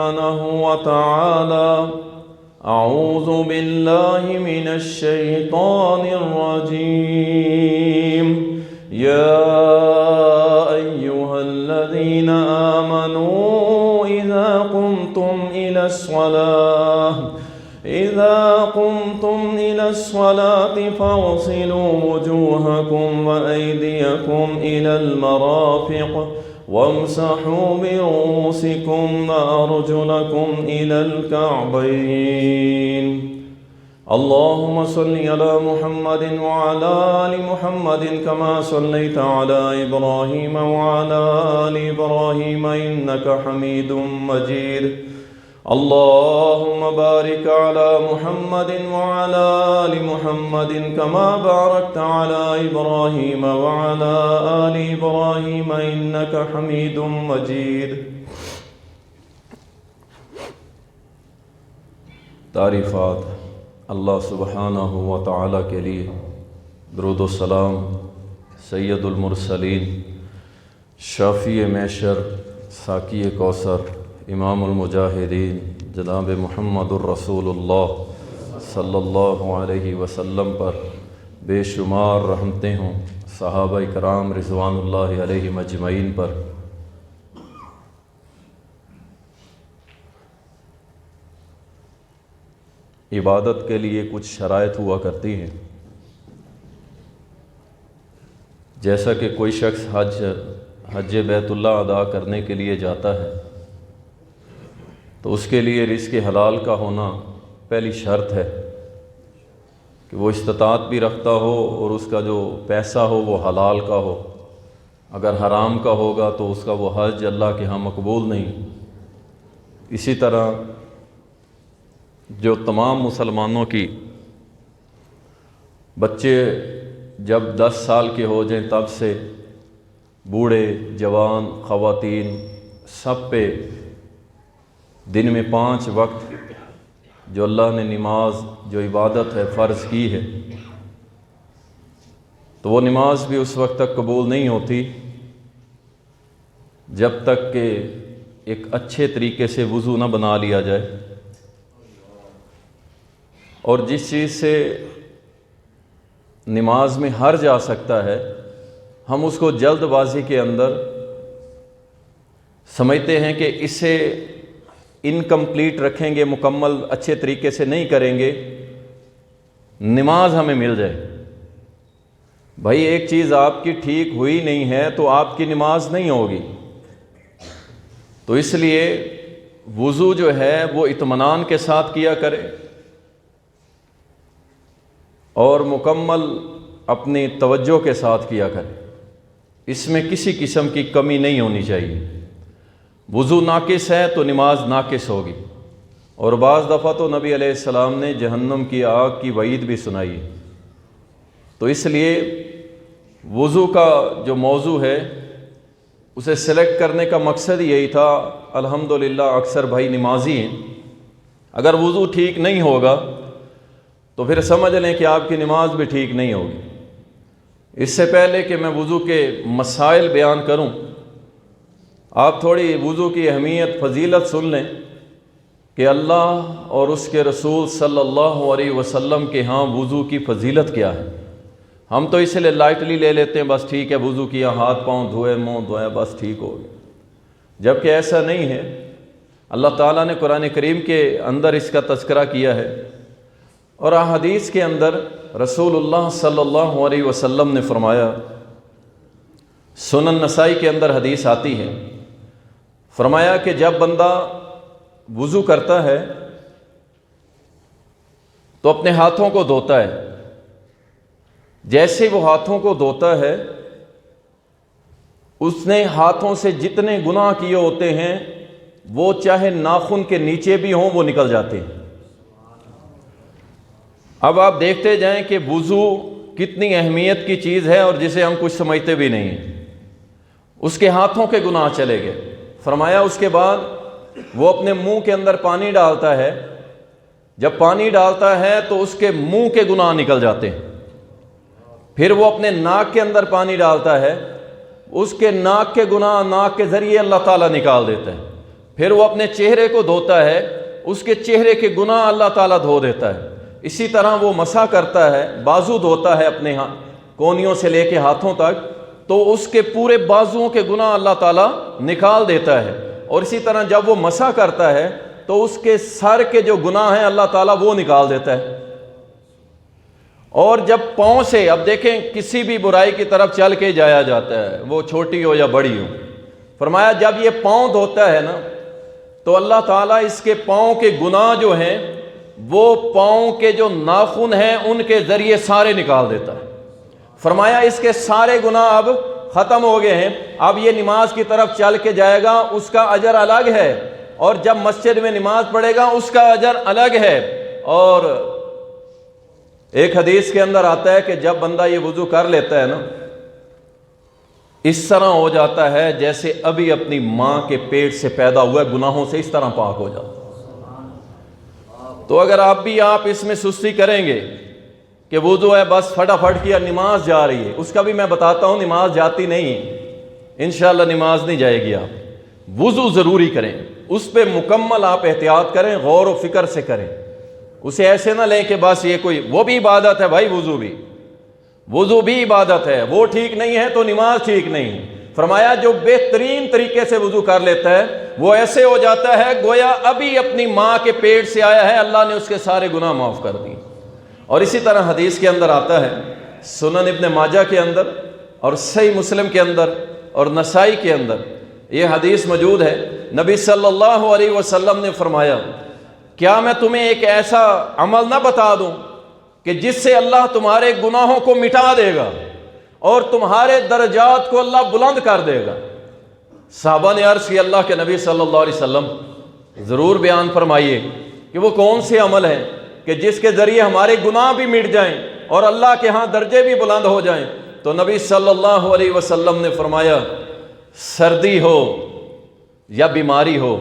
سبحانه وتعالى أعوذ بالله من الشيطان الرجيم يا أيها الذين آمنوا إذا قمتم إلى الصلاة فاغسلوا وجوهكم وأيديكم إلى المرافق وامسحوا برؤوسكم وأرجلكم إلى الكعبين اللهم صل على محمد وعلى آل محمد كما صليت على إبراهيم وعلى آل إبراهيم إنك حميد مجيد اللهم بارك على محمد وعلى آل محمد كما باركت على إبراهيم وعلى آل إبراهيم إنك حميد مجيد۔ تعریفات اللہ سبحانہ و تعالیٰ کے لیے، درود و سلام سید المرسلین، شافی محشر، ساقی کوثر، امام المجاہدین جناب محمد الرسول اللہ صلی اللہ علیہ وسلم پر بے شمار رحمتیں ہوں، صحابہ کرام رضوان اللہ علیہم اجمعین پر۔ عبادت کے لیے کچھ شرائط ہوا کرتی ہیں، جیسا کہ کوئی شخص حج بیت اللہ ادا کرنے کے لیے جاتا ہے تو اس کے لیے رزق حلال کا ہونا پہلی شرط ہے کہ وہ استطاعت بھی رکھتا ہو اور اس کا جو پیسہ ہو وہ حلال کا ہو۔ اگر حرام کا ہوگا تو اس کا وہ حج اللہ کے ہاں مقبول نہیں۔ اسی طرح جو تمام مسلمانوں کی بچے جب 10 سال کے ہو جائیں تب سے بوڑھے جوان خواتین سب پہ دن میں 5 وقت جو اللہ نے نماز جو عبادت ہے فرض کی ہے، تو وہ نماز بھی اس وقت تک قبول نہیں ہوتی جب تک کہ ایک اچھے طریقے سے وضو نہ بنا لیا جائے، اور جس چیز سے نماز میں حرج آ سکتا ہے ہم اس کو جلد بازی کے اندر سمجھتے ہیں کہ اسے انکمپلیٹ رکھیں گے، مکمل اچھے طریقے سے نہیں کریں گے، نماز ہمیں مل جائے۔ بھائی ایک چیز آپ کی ٹھیک ہوئی نہیں ہے تو آپ کی نماز نہیں ہوگی۔ تو اس لیے وضو جو ہے وہ اطمینان کے ساتھ کیا کرے اور مکمل اپنی توجہ کے ساتھ کیا کرے، اس میں کسی قسم کی کمی نہیں ہونی چاہیے۔ وضو ناقص ہے تو نماز ناقص ہوگی، اور بعض دفعہ تو نبی علیہ السلام نے جہنم کی آگ کی وعید بھی سنائی۔ تو اس لیے وضو کا جو موضوع ہے اسے سلیکٹ کرنے کا مقصد یہی تھا۔ الحمدللہ اکثر بھائی نمازی ہیں، اگر وضو ٹھیک نہیں ہوگا تو پھر سمجھ لیں کہ آپ کی نماز بھی ٹھیک نہیں ہوگی۔ اس سے پہلے کہ میں وضو کے مسائل بیان کروں، آپ تھوڑی وضو کی اہمیت فضیلت سن لیں کہ اللہ اور اس کے رسول صلی اللہ علیہ وسلم کے ہاں وضو کی فضیلت کیا ہے۔ ہم تو اس لیے لائٹلی لے لیتے ہیں، بس ٹھیک ہے وضو کیا، ہاتھ پاؤں دھوئے، منہ دھوئے، بس ٹھیک ہو گیا، جبکہ ایسا نہیں ہے۔ اللہ تعالیٰ نے قرآن کریم کے اندر اس کا تذکرہ کیا ہے، اور احادیث کے اندر رسول اللہ صلی اللہ علیہ وسلم نے فرمایا، سنن نسائی کے اندر حدیث آتی ہے، فرمایا کہ جب بندہ وضو کرتا ہے تو اپنے ہاتھوں کو دھوتا ہے، جیسے وہ ہاتھوں کو دھوتا ہے اس نے ہاتھوں سے جتنے گناہ کیے ہوتے ہیں وہ چاہے ناخن کے نیچے بھی ہوں وہ نکل جاتے ہیں۔ اب آپ دیکھتے جائیں کہ وضو کتنی اہمیت کی چیز ہے اور جسے ہم کچھ سمجھتے بھی نہیں ہیں۔ اس کے ہاتھوں کے گناہ چلے گئے۔ فرمایا اس کے بعد وہ اپنے منہ کے اندر پانی ڈالتا ہے، جب پانی ڈالتا ہے تو اس کے منہ کے گناہ نکل جاتے ہیں۔ پھر وہ اپنے ناک کے اندر پانی ڈالتا ہے، اس کے ناک کے گناہ ناک کے ذریعے اللہ تعالیٰ نکال دیتا ہے۔ پھر وہ اپنے چہرے کو دھوتا ہے، اس کے چہرے کے گناہ اللہ تعالیٰ دھو دیتا ہے۔ اسی طرح وہ مسح کرتا ہے، بازو دھوتا ہے اپنے کونیوں سے لے کے ہاتھوں تک، تو اس کے پورے بازوؤں کے گناہ اللہ تعالیٰ نکال دیتا ہے۔ اور اسی طرح جب وہ مسح کرتا ہے تو اس کے سر کے جو گناہ ہیں اللہ تعالیٰ وہ نکال دیتا ہے۔ اور جب پاؤں سے، اب دیکھیں کسی بھی برائی کی طرف چل کے جایا جاتا ہے، وہ چھوٹی ہو یا بڑی ہو، فرمایا جب یہ پاؤں دھوتا ہے نا تو اللہ تعالیٰ اس کے پاؤں کے گناہ جو ہیں وہ پاؤں کے جو ناخن ہیں ان کے ذریعے سارے نکال دیتا ہے۔ فرمایا اس کے سارے گناہ اب ختم ہو گئے ہیں، اب یہ نماز کی طرف چل کے جائے گا، اس کا اجر الگ ہے، اور جب مسجد میں نماز پڑھے گا اس کا اجر الگ ہے۔ اور ایک حدیث کے اندر آتا ہے کہ جب بندہ یہ وضو کر لیتا ہے نا، اس طرح ہو جاتا ہے جیسے ابھی اپنی ماں کے پیٹ سے پیدا ہوا ہے، گناہوں سے اس طرح پاک ہو جاتا ہے۔ تو اگر آپ اس میں سستی کریں گے کہ وضو ہے بس فٹافٹ کیا نماز جا رہی ہے، اس کا بھی میں بتاتا ہوں نماز جاتی نہیں ہے، انشاءاللہ نماز نہیں جائے گی۔ آپ وضو ضروری کریں، اس پہ مکمل آپ احتیاط کریں، غور و فکر سے کریں، اسے ایسے نہ لیں کہ بس یہ کوئی، وہ بھی عبادت ہے بھائی، وضو بھی عبادت ہے، وہ ٹھیک نہیں ہے تو نماز ٹھیک نہیں ہے۔ فرمایا جو بہترین طریقے سے وضو کر لیتا ہے وہ ایسے ہو جاتا ہے گویا ابھی اپنی ماں کے پیٹ سے آیا ہے، اللہ نے اس کے سارے گناہ معاف کر دیے۔ اور اسی طرح حدیث کے اندر آتا ہے، سنن ابن ماجہ کے اندر اور صحیح مسلم کے اندر اور نسائی کے اندر یہ حدیث موجود ہے، نبی صلی اللہ علیہ وسلم نے فرمایا کیا میں تمہیں ایک ایسا عمل نہ بتا دوں کہ جس سے اللہ تمہارے گناہوں کو مٹا دے گا اور تمہارے درجات کو اللہ بلند کر دے گا۔ صحابہ نے عرض کی اللہ کے نبی صلی اللہ علیہ وسلم ضرور بیان فرمائیے کہ وہ کون سے عمل ہے کہ جس کے ذریعے ہمارے گناہ بھی مٹ جائیں اور اللہ کے ہاں درجے بھی بلند ہو جائیں۔ تو نبی صلی اللہ علیہ وسلم نے فرمایا سردی ہو یا بیماری ہو،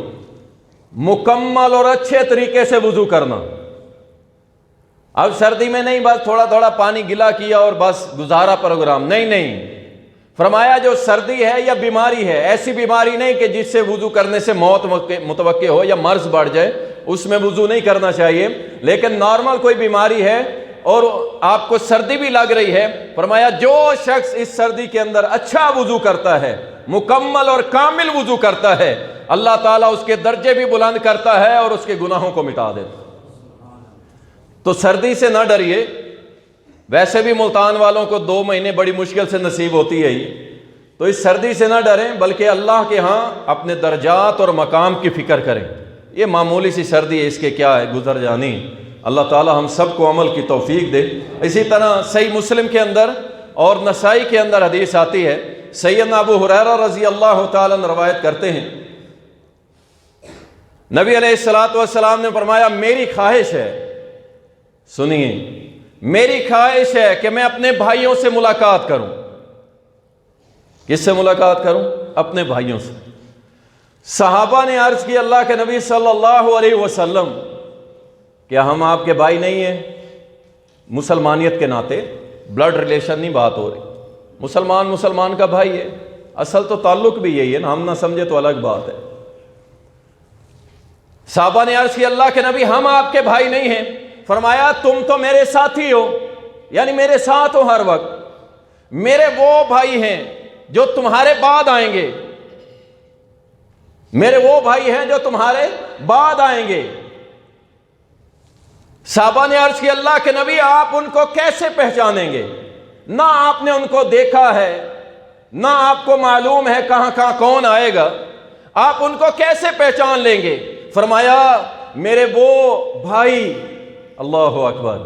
مکمل اور اچھے طریقے سے وضو کرنا۔ اب سردی میں نہیں بس تھوڑا تھوڑا پانی گلا کیا اور بس گزارا پروگرام، نہیں، فرمایا جو سردی ہے یا بیماری ہے، ایسی بیماری نہیں کہ جس سے وضو کرنے سے موت متوقع ہو یا مرض بڑھ جائے، اس میں وضو نہیں کرنا چاہیے، لیکن نارمل کوئی بیماری ہے اور آپ کو سردی بھی لگ رہی ہے، فرمایا جو شخص اس سردی کے اندر اچھا وضو کرتا ہے، مکمل اور کامل وضو کرتا ہے، اللہ تعالیٰ اس کے درجے بھی بلند کرتا ہے اور اس کے گناہوں کو مٹا دیتا ہے۔ تو سردی سے نہ ڈریے، ویسے بھی ملتان والوں کو 2 مہینے بڑی مشکل سے نصیب ہوتی ہے، تو اس سردی سے نہ ڈریں بلکہ اللہ کے ہاں اپنے درجات اور مقام کی فکر کریں۔ یہ معمولی سی سردی ہے، اس کے کیا ہے، گزر جانی۔ اللہ تعالی ہم سب کو عمل کی توفیق دے۔ اسی طرح صحیح مسلم کے اندر اور نسائی کے اندر حدیث آتی ہے، سیدنا ابو ہریرہ رضی اللہ تعالیٰ عنہ روایت کرتے ہیں، نبی علیہ الصلوۃ والسلام نے فرمایا میری خواہش ہے، سنیے، میری خواہش ہے کہ میں اپنے بھائیوں سے ملاقات کروں۔ کس سے ملاقات کروں؟ اپنے بھائیوں سے۔ صحابہ نے عرض کی اللہ کے نبی صلی اللہ علیہ وسلم کیا ہم آپ کے بھائی نہیں ہیں؟ مسلمانیت کے ناطے، بلڈ ریلیشن نہیں بات ہو رہی، مسلمان کا بھائی ہے، اصل تو تعلق بھی یہی ہے نا، ہم نہ سمجھے تو الگ بات ہے۔ صحابہ نے عرض کی اللہ کے نبی ہم آپ کے بھائی نہیں ہیں، فرمایا تم تو میرے ساتھی ہو، یعنی میرے ساتھ ہو ہر وقت، میرے وہ بھائی ہیں جو تمہارے بعد آئیں گے، میرے وہ بھائی ہیں جو تمہارے بعد آئیں گے۔ صحابہ نے عرض کی اللہ کے نبی آپ ان کو کیسے پہچانیں گے؟ نہ آپ نے ان کو دیکھا ہے، نہ آپ کو معلوم ہے کہاں کہاں کون آئے گا، آپ ان کو کیسے پہچان لیں گے؟ فرمایا میرے وہ بھائی، اللہ اکبر،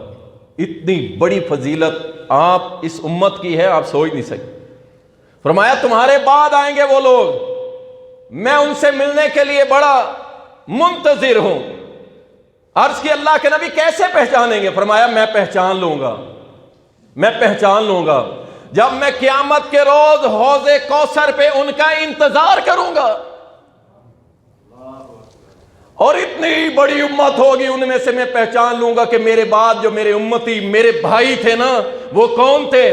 اتنی بڑی فضیلت آپ اس امت کی ہے آپ سوچ نہیں سکتے۔ فرمایا تمہارے بعد آئیں گے وہ لوگ، میں ان سے ملنے کے لیے بڑا منتظر ہوں۔ عرض کی اللہ کے نبی کیسے پہچانیں گے؟ فرمایا میں پہچان لوں گا جب میں قیامت کے روز حوض کوثر پہ ان کا انتظار کروں گا، اور اتنی بڑی امت ہوگی ان میں سے میں پہچان لوں گا کہ میرے بعد جو میرے امتی میرے بھائی تھے نا وہ کون تھے؟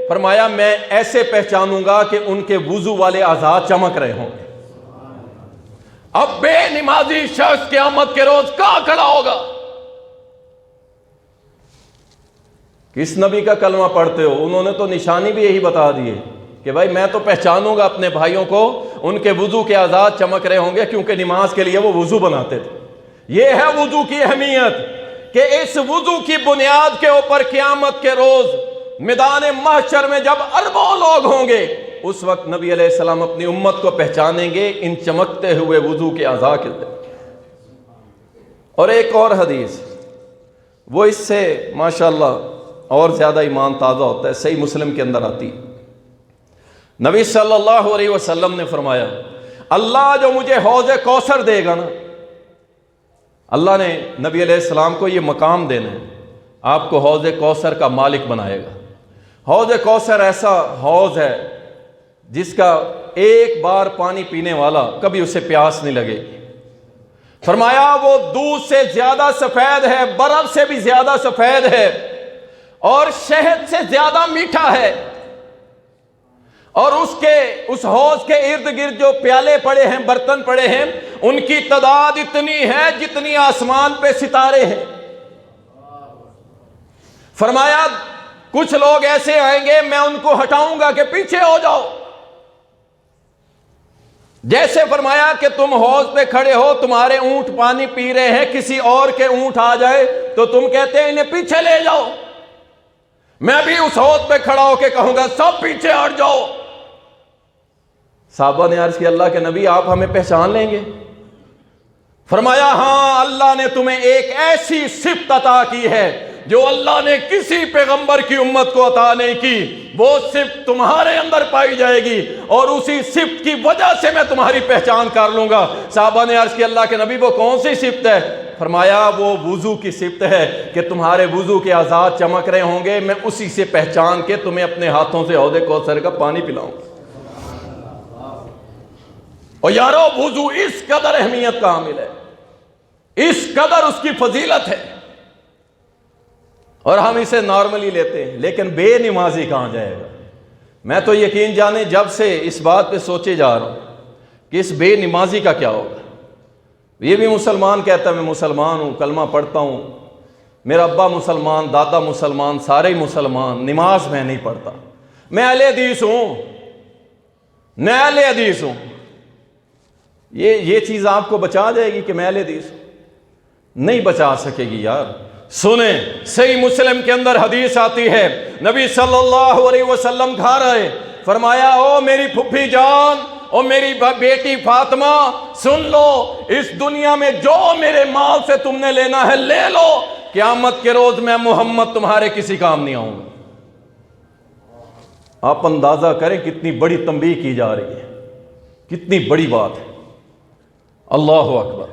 فرمایا میں ایسے پہچانوں گا کہ ان کے وضو والے اعضاء چمک رہے ہوں گے۔ اب بے نمازی شخص قیامت کے روز کہاں کھڑا ہوگا؟ کس نبی کا کلمہ پڑھتے ہو؟ انہوں نے تو نشانی بھی یہی بتا دی ہے کہ بھائی میں تو پہچانوں گا اپنے بھائیوں کو، ان کے وضو کے اعضاء چمک رہے ہوں گے کیونکہ نماز کے لیے وہ وضو بناتے تھے۔ یہ ہے وضو کی اہمیت کہ اس وضو کی بنیاد کے اوپر قیامت کے روز میدان محشر میں جب اربوں لوگ ہوں گے، اس وقت نبی علیہ السلام اپنی امت کو پہچانیں گے ان چمکتے ہوئے وضو کے اعضاء کے ذریعے۔ اور ایک اور حدیث، وہ اس سے ماشاءاللہ اور زیادہ ایمان تازہ ہوتا ہے، صحیح مسلم کے اندر آتی ہے۔ نبی صلی اللہ علیہ وسلم نے فرمایا، اللہ جو مجھے حوض کوثر دے گا نا، اللہ نے نبی علیہ السلام کو یہ مقام دینا ہے، آپ کو حوض کوثر کا مالک بنائے گا۔ حوض کوثر ایسا حوض ہے جس کا ایک بار پانی پینے والا کبھی اسے پیاس نہیں لگے گی۔ فرمایا وہ دودھ سے زیادہ سفید ہے، برف سے بھی زیادہ سفید ہے، اور شہد سے زیادہ میٹھا ہے، اور اس حوض کے ارد گرد جو پیالے پڑے ہیں، برتن پڑے ہیں، ان کی تعداد اتنی ہے جتنی آسمان پہ ستارے ہیں۔ فرمایا کچھ لوگ ایسے آئیں گے میں ان کو ہٹاؤں گا کہ پیچھے ہو جاؤ۔ جیسے فرمایا کہ تم حوض پہ کھڑے ہو، تمہارے اونٹ پانی پی رہے ہیں، کسی اور کے اونٹ آ جائے تو تم کہتے ہیں انہیں پیچھے لے جاؤ، میں بھی اس حوض پہ کھڑا ہو کے کہوں گا سب پیچھے ہٹ جاؤ۔ صحابہ نے عرض کیا اللہ کے نبی آپ ہمیں پہچان لیں گے؟ فرمایا ہاں، اللہ نے تمہیں ایک ایسی صفت عطا کی ہے جو اللہ نے کسی پیغمبر کی امت کو عطا نہیں کی، وہ صفت تمہارے اندر پائی جائے گی، اور اسی صفت کی وجہ سے میں تمہاری پہچان کر لوں گا۔ صحابہ نے عرض کیا اللہ کے نبی وہ کون سی صفت ہے؟ فرمایا وہ وضو کی صفت ہے کہ تمہارے وضو کے اعضاء چمک رہے ہوں گے، میں اسی سے پہچان کے تمہیں اپنے ہاتھوں سے حوض کوثر کا پانی پلاؤں گا۔ اور یارو وضو اس قدر اہمیت کا حامل ہے، اس قدر اس کی فضیلت ہے، اور ہم اسے نارملی لیتے ہیں، لیکن بے نمازی کہاں جائے گا؟ میں تو یقین جانے جب سے اس بات پہ سوچے جا رہا ہوں کہ اس بے نمازی کا کیا ہوگا۔ یہ بھی مسلمان کہتا ہے میں مسلمان ہوں، کلمہ پڑھتا ہوں، میرا ابا مسلمان، دادا مسلمان، سارے ہی مسلمان، نماز میں نہیں پڑھتا، میں اہل حدیث ہوں، میں اہل حدیث ہوں۔ یہ چیز آپ کو بچا جائے گی کہ میں اہل حدیث ہوں؟ نہیں بچا سکے گی یار۔ سنیں، صحیح مسلم کے اندر حدیث آتی ہے، نبی صلی اللہ علیہ وسلم گھر آئے، فرمایا او میری پھپھی جان، او میری بیٹی فاطمہ، سن لو، اس دنیا میں جو میرے مال سے تم نے لینا ہے لے لو، قیامت کے روز میں محمد تمہارے کسی کام نہیں آؤں گا۔ آپ اندازہ کریں کتنی بڑی تنبیہ کی جا رہی ہے، کتنی بڑی بات ہے، اللہ اکبر۔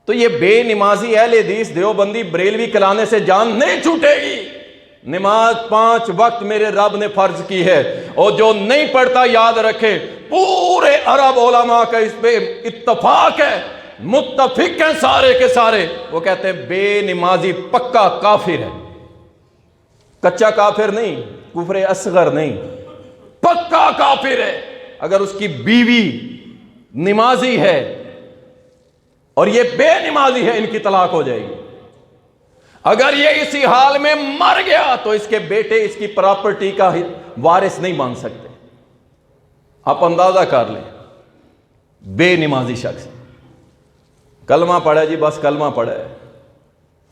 تو یہ بے نمازی اہل حدیث دیوبندی بریلوی کلانے سے جان نہیں چھوٹے گی۔ نماز 5 وقت میرے رب نے فرض کی ہے، اور جو نہیں پڑھتا یاد رکھے پورے عرب علماء کا اس پہ اتفاق ہے، متفق ہیں سارے کے سارے، وہ کہتے ہیں بے نمازی پکا کافر ہے، کچا کافر نہیں، کفر اصغر نہیں، پکا کافر ہے۔ اگر اس کی بیوی نمازی ہے اور یہ بے نمازی ہے، ان کی طلاق ہو جائے گی۔ اگر یہ اسی حال میں مر گیا تو اس کے بیٹے اس کی پراپرٹی کا وارث نہیں بن سکتے۔ آپ اندازہ کر لیں، بے نمازی شخص کلمہ پڑھا جی، بس کلمہ پڑھا ہے،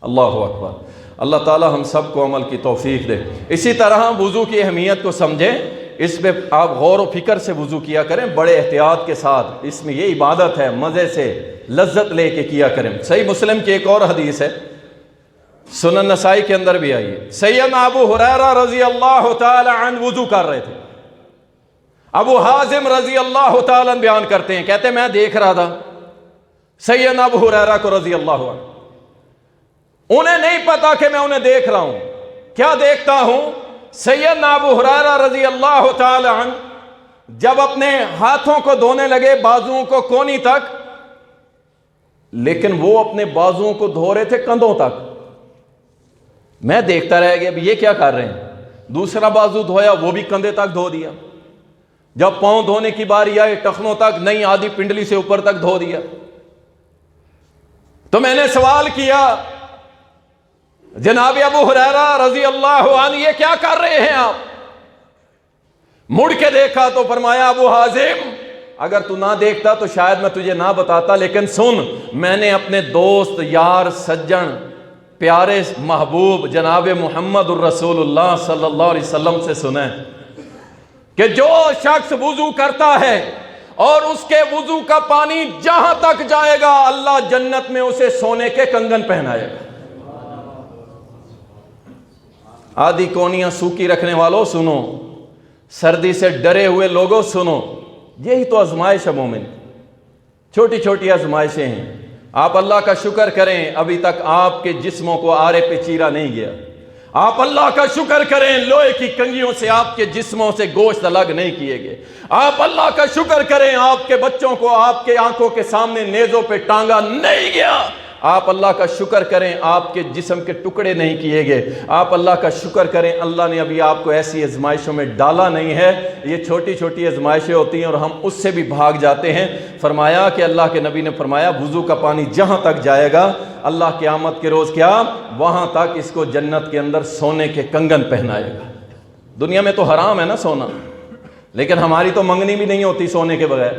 اللہ اکبر۔ اللہ تعالی ہم سب کو عمل کی توفیق دے۔ اسی طرح وضو کی اہمیت کو سمجھیں، اس پہ آپ غور و فکر سے وضو کیا کریں، بڑے احتیاط کے ساتھ، اس میں یہ عبادت ہے، مزے سے لذت لے کے کیا کریں۔ صحیح مسلم کی ایک اور حدیث ہے، سنن نسائی کے اندر بھی آئی ہے، سیدنا ابو ہریرہ رضی اللہ تعالی عنہ وضو کر رہے تھے۔ ابو حازم رضی اللہ تعالی عنہ بیان کرتے ہیں، کہتے ہیں میں دیکھ رہا تھا سیدنا ابو ہریرہ کو رضی اللہ عنہ، انہیں نہیں پتا کہ میں انہیں دیکھ رہا ہوں، کیا دیکھتا ہوں؟ سیدنا ابو ہریرہ رضی اللہ تعالی عنہ جب اپنے ہاتھوں کو دھونے لگے، بازوؤں کو کونی تک، لیکن وہ اپنے بازوؤں کو دھو رہے تھے کندھوں تک۔ میں دیکھتا رہ گیا اب یہ کیا کر رہے ہیں، دوسرا بازو دھویا وہ بھی کندھے تک دھو دیا، جب پاؤں دھونے کی باری آئی ٹخنوں تک نہیں، آدھی پنڈلی سے اوپر تک دھو دیا۔ تو میں نے سوال کیا جناب ابو ہریرہ رضی اللہ عنہ یہ کیا کر رہے ہیں آپ؟ مڑ کے دیکھا تو فرمایا ابو حازم اگر تو نہ دیکھتا تو شاید میں تجھے نہ بتاتا، لیکن سن، میں نے اپنے دوست یار سجن پیارے محبوب جناب محمد الرسول اللہ صلی اللہ علیہ وسلم سے سنا ہے کہ جو شخص وضو کرتا ہے اور اس کے وضو کا پانی جہاں تک جائے گا اللہ جنت میں اسے سونے کے کنگن پہنائے گا۔ آدھی کونیاں سوکھی رکھنے والوں سنو، سردی سے ڈرے ہوئے لوگوں سنو، یہی تو آزمائش ہے مومن، چھوٹی چھوٹی آزمائشیں ہیں۔ آپ اللہ کا شکر کریں ابھی تک آپ کے جسموں کو آرے پہ چیرا نہیں گیا۔ آپ اللہ کا شکر کریں لوہے کی کنگھیوں سے آپ کے جسموں سے گوشت الگ نہیں کیے گئے۔ آپ اللہ کا شکر کریں آپ کے بچوں کو آپ کے آنکھوں کے سامنے نیزوں پہ ٹانگا نہیں گیا۔ آپ اللہ کا شکر کریں آپ کے جسم کے ٹکڑے نہیں کیے گئے۔ آپ اللہ کا شکر کریں اللہ نے ابھی آپ کو ایسی آزمائشوں میں ڈالا نہیں ہے۔ یہ چھوٹی چھوٹی آزمائشیں ہوتی ہیں اور ہم اس سے بھی بھاگ جاتے ہیں۔ فرمایا کہ اللہ کے نبی نے فرمایا وضو کا پانی جہاں تک جائے گا اللہ قیامت کے روز کیا وہاں تک اس کو جنت کے اندر سونے کے کنگن پہنائے گا۔ دنیا میں تو حرام ہے نا سونا، لیکن ہماری تو منگنی بھی نہیں ہوتی سونے کے بغیر۔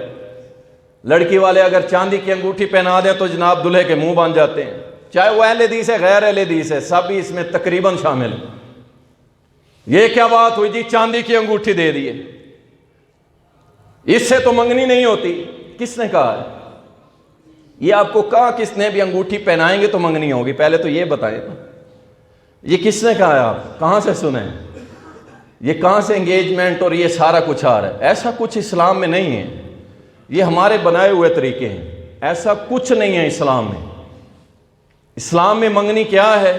لڑکی والے اگر چاندی کی انگوٹھی پہنا دیں تو جناب دلہے کے منہ باندھ جاتے ہیں، چاہے وہ اہل حدیث ہے غیر اہل حدیث ہے، سب ہی اس میں تقریباً شامل ہیں۔ یہ کیا بات ہوئی جی چاندی کی انگوٹھی دے دیے، اس سے تو منگنی نہیں ہوتی؟ کس نے کہا ہے یہ؟ آپ کو کہا کس نے بھی انگوٹھی پہنائیں گے تو منگنی ہوگی؟ پہلے تو یہ بتائیں نا، یہ کس نے کہا ہے؟ آپ کہاں سے سنیں؟ یہ کہاں سے انگیجمنٹ اور یہ سارا کچھ آ رہا ہے؟ ایسا کچھ اسلام میں نہیں ہے، یہ ہمارے بنائے ہوئے طریقے ہیں، ایسا کچھ نہیں ہے اسلام میں۔ اسلام میں منگنی کیا ہے؟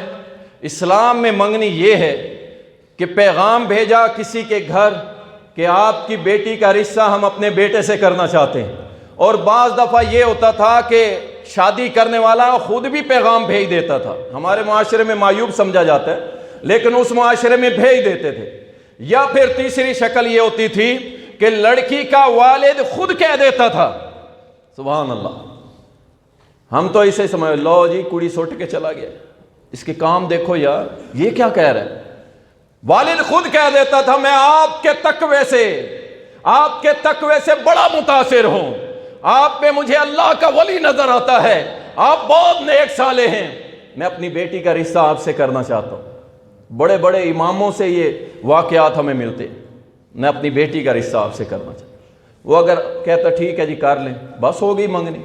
اسلام میں منگنی یہ ہے کہ پیغام بھیجا کسی کے گھر کہ آپ کی بیٹی کا رشتہ ہم اپنے بیٹے سے کرنا چاہتے ہیں، اور بعض دفعہ یہ ہوتا تھا کہ شادی کرنے والا خود بھی پیغام بھیج دیتا تھا۔ ہمارے معاشرے میں معیوب سمجھا جاتا ہے لیکن اس معاشرے میں بھیج دیتے تھے۔ یا پھر تیسری شکل یہ ہوتی تھی کہ لڑکی کا والد خود کہہ دیتا تھا۔ سبحان اللہ، ہم تو اسے سمجھ لو جی کڑی سوٹ کے چلا گیا، اس کے کام دیکھو یار یہ کیا کہہ رہا ہے۔ والد خود کہہ دیتا تھا میں آپ کے تقوی سے بڑا متاثر ہوں، آپ پہ مجھے اللہ کا ولی نظر آتا ہے، آپ بہت نیک صالح ہیں، میں اپنی بیٹی کا رشتہ آپ سے کرنا چاہتا ہوں۔ بڑے بڑے اماموں سے یہ واقعات ہمیں ملتے، میں اپنی بیٹی کا رشتہ آپ سے کرنا چاہتا ہوں۔ وہ اگر کہتا ٹھیک ہے جی کر لیں، بس ہو گئی منگنی۔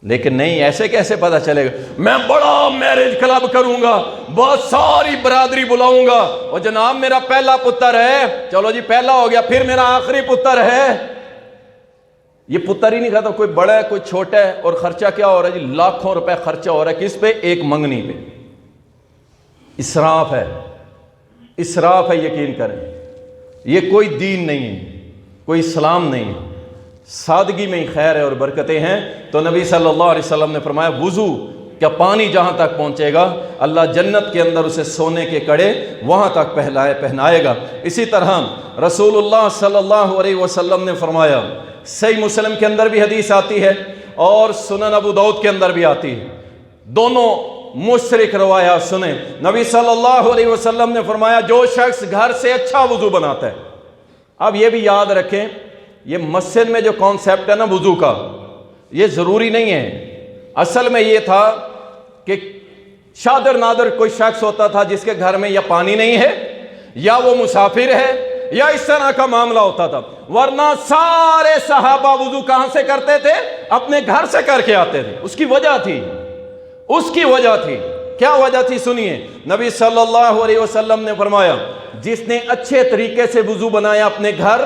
لیکن نہیں، ایسے کیسے پتہ چلے گا؟ میں بڑا میرج کلب کروں گا، بہت ساری برادری بلاؤں گا، اور جناب میرا پہلا پتر ہے، چلو جی پہلا ہو گیا، پھر میرا آخری پتر ہے۔ یہ پتر ہی نہیں کہتا، کوئی بڑا ہے کوئی چھوٹا ہے، اور خرچہ کیا ہو رہا ہے جی؟ لاکھوں روپے خرچہ ہو رہا ہے کس پہ؟ ایک منگنی پہ۔ اسراف ہے، اسراف ہے، یقین کریں یہ کوئی دین نہیں ہے، کوئی اسلام نہیں ہے۔ سادگی میں ہی خیر ہے اور برکتیں ہیں۔ تو نبی صلی اللہ علیہ وسلم نے فرمایا وضو کا پانی جہاں تک پہنچے گا اللہ جنت کے اندر اسے سونے کے کڑے وہاں تک پہنائے گا۔ اسی طرح رسول اللہ صلی اللہ علیہ وسلم نے فرمایا، صحیح مسلم کے اندر بھی حدیث آتی ہے اور سنن ابو داؤد کے اندر بھی آتی ہے، دونوں مشترک روایات سنیں۔ نبی صلی اللہ علیہ وسلم نے فرمایا جو شخص گھر سے اچھا وضو بناتا ہے، اب یہ بھی یاد رکھیں یہ مسجد میں جو کانسیپٹ ہے نا وضو کا، یہ ضروری نہیں ہے۔ اصل میں یہ تھا کہ شادر نادر کوئی شخص ہوتا تھا جس کے گھر میں یا پانی نہیں ہے یا وہ مسافر ہے یا اس طرح کا معاملہ ہوتا تھا، ورنہ سارے صحابہ وضو کہاں سے کرتے تھے؟ اپنے گھر سے کر کے آتے تھے۔ اس کی وجہ تھی، کیا وجہ تھی سنیے۔ نبی صلی اللہ علیہ وسلم نے فرمایا جس نے اچھے طریقے سے وضو بنایا اپنے گھر،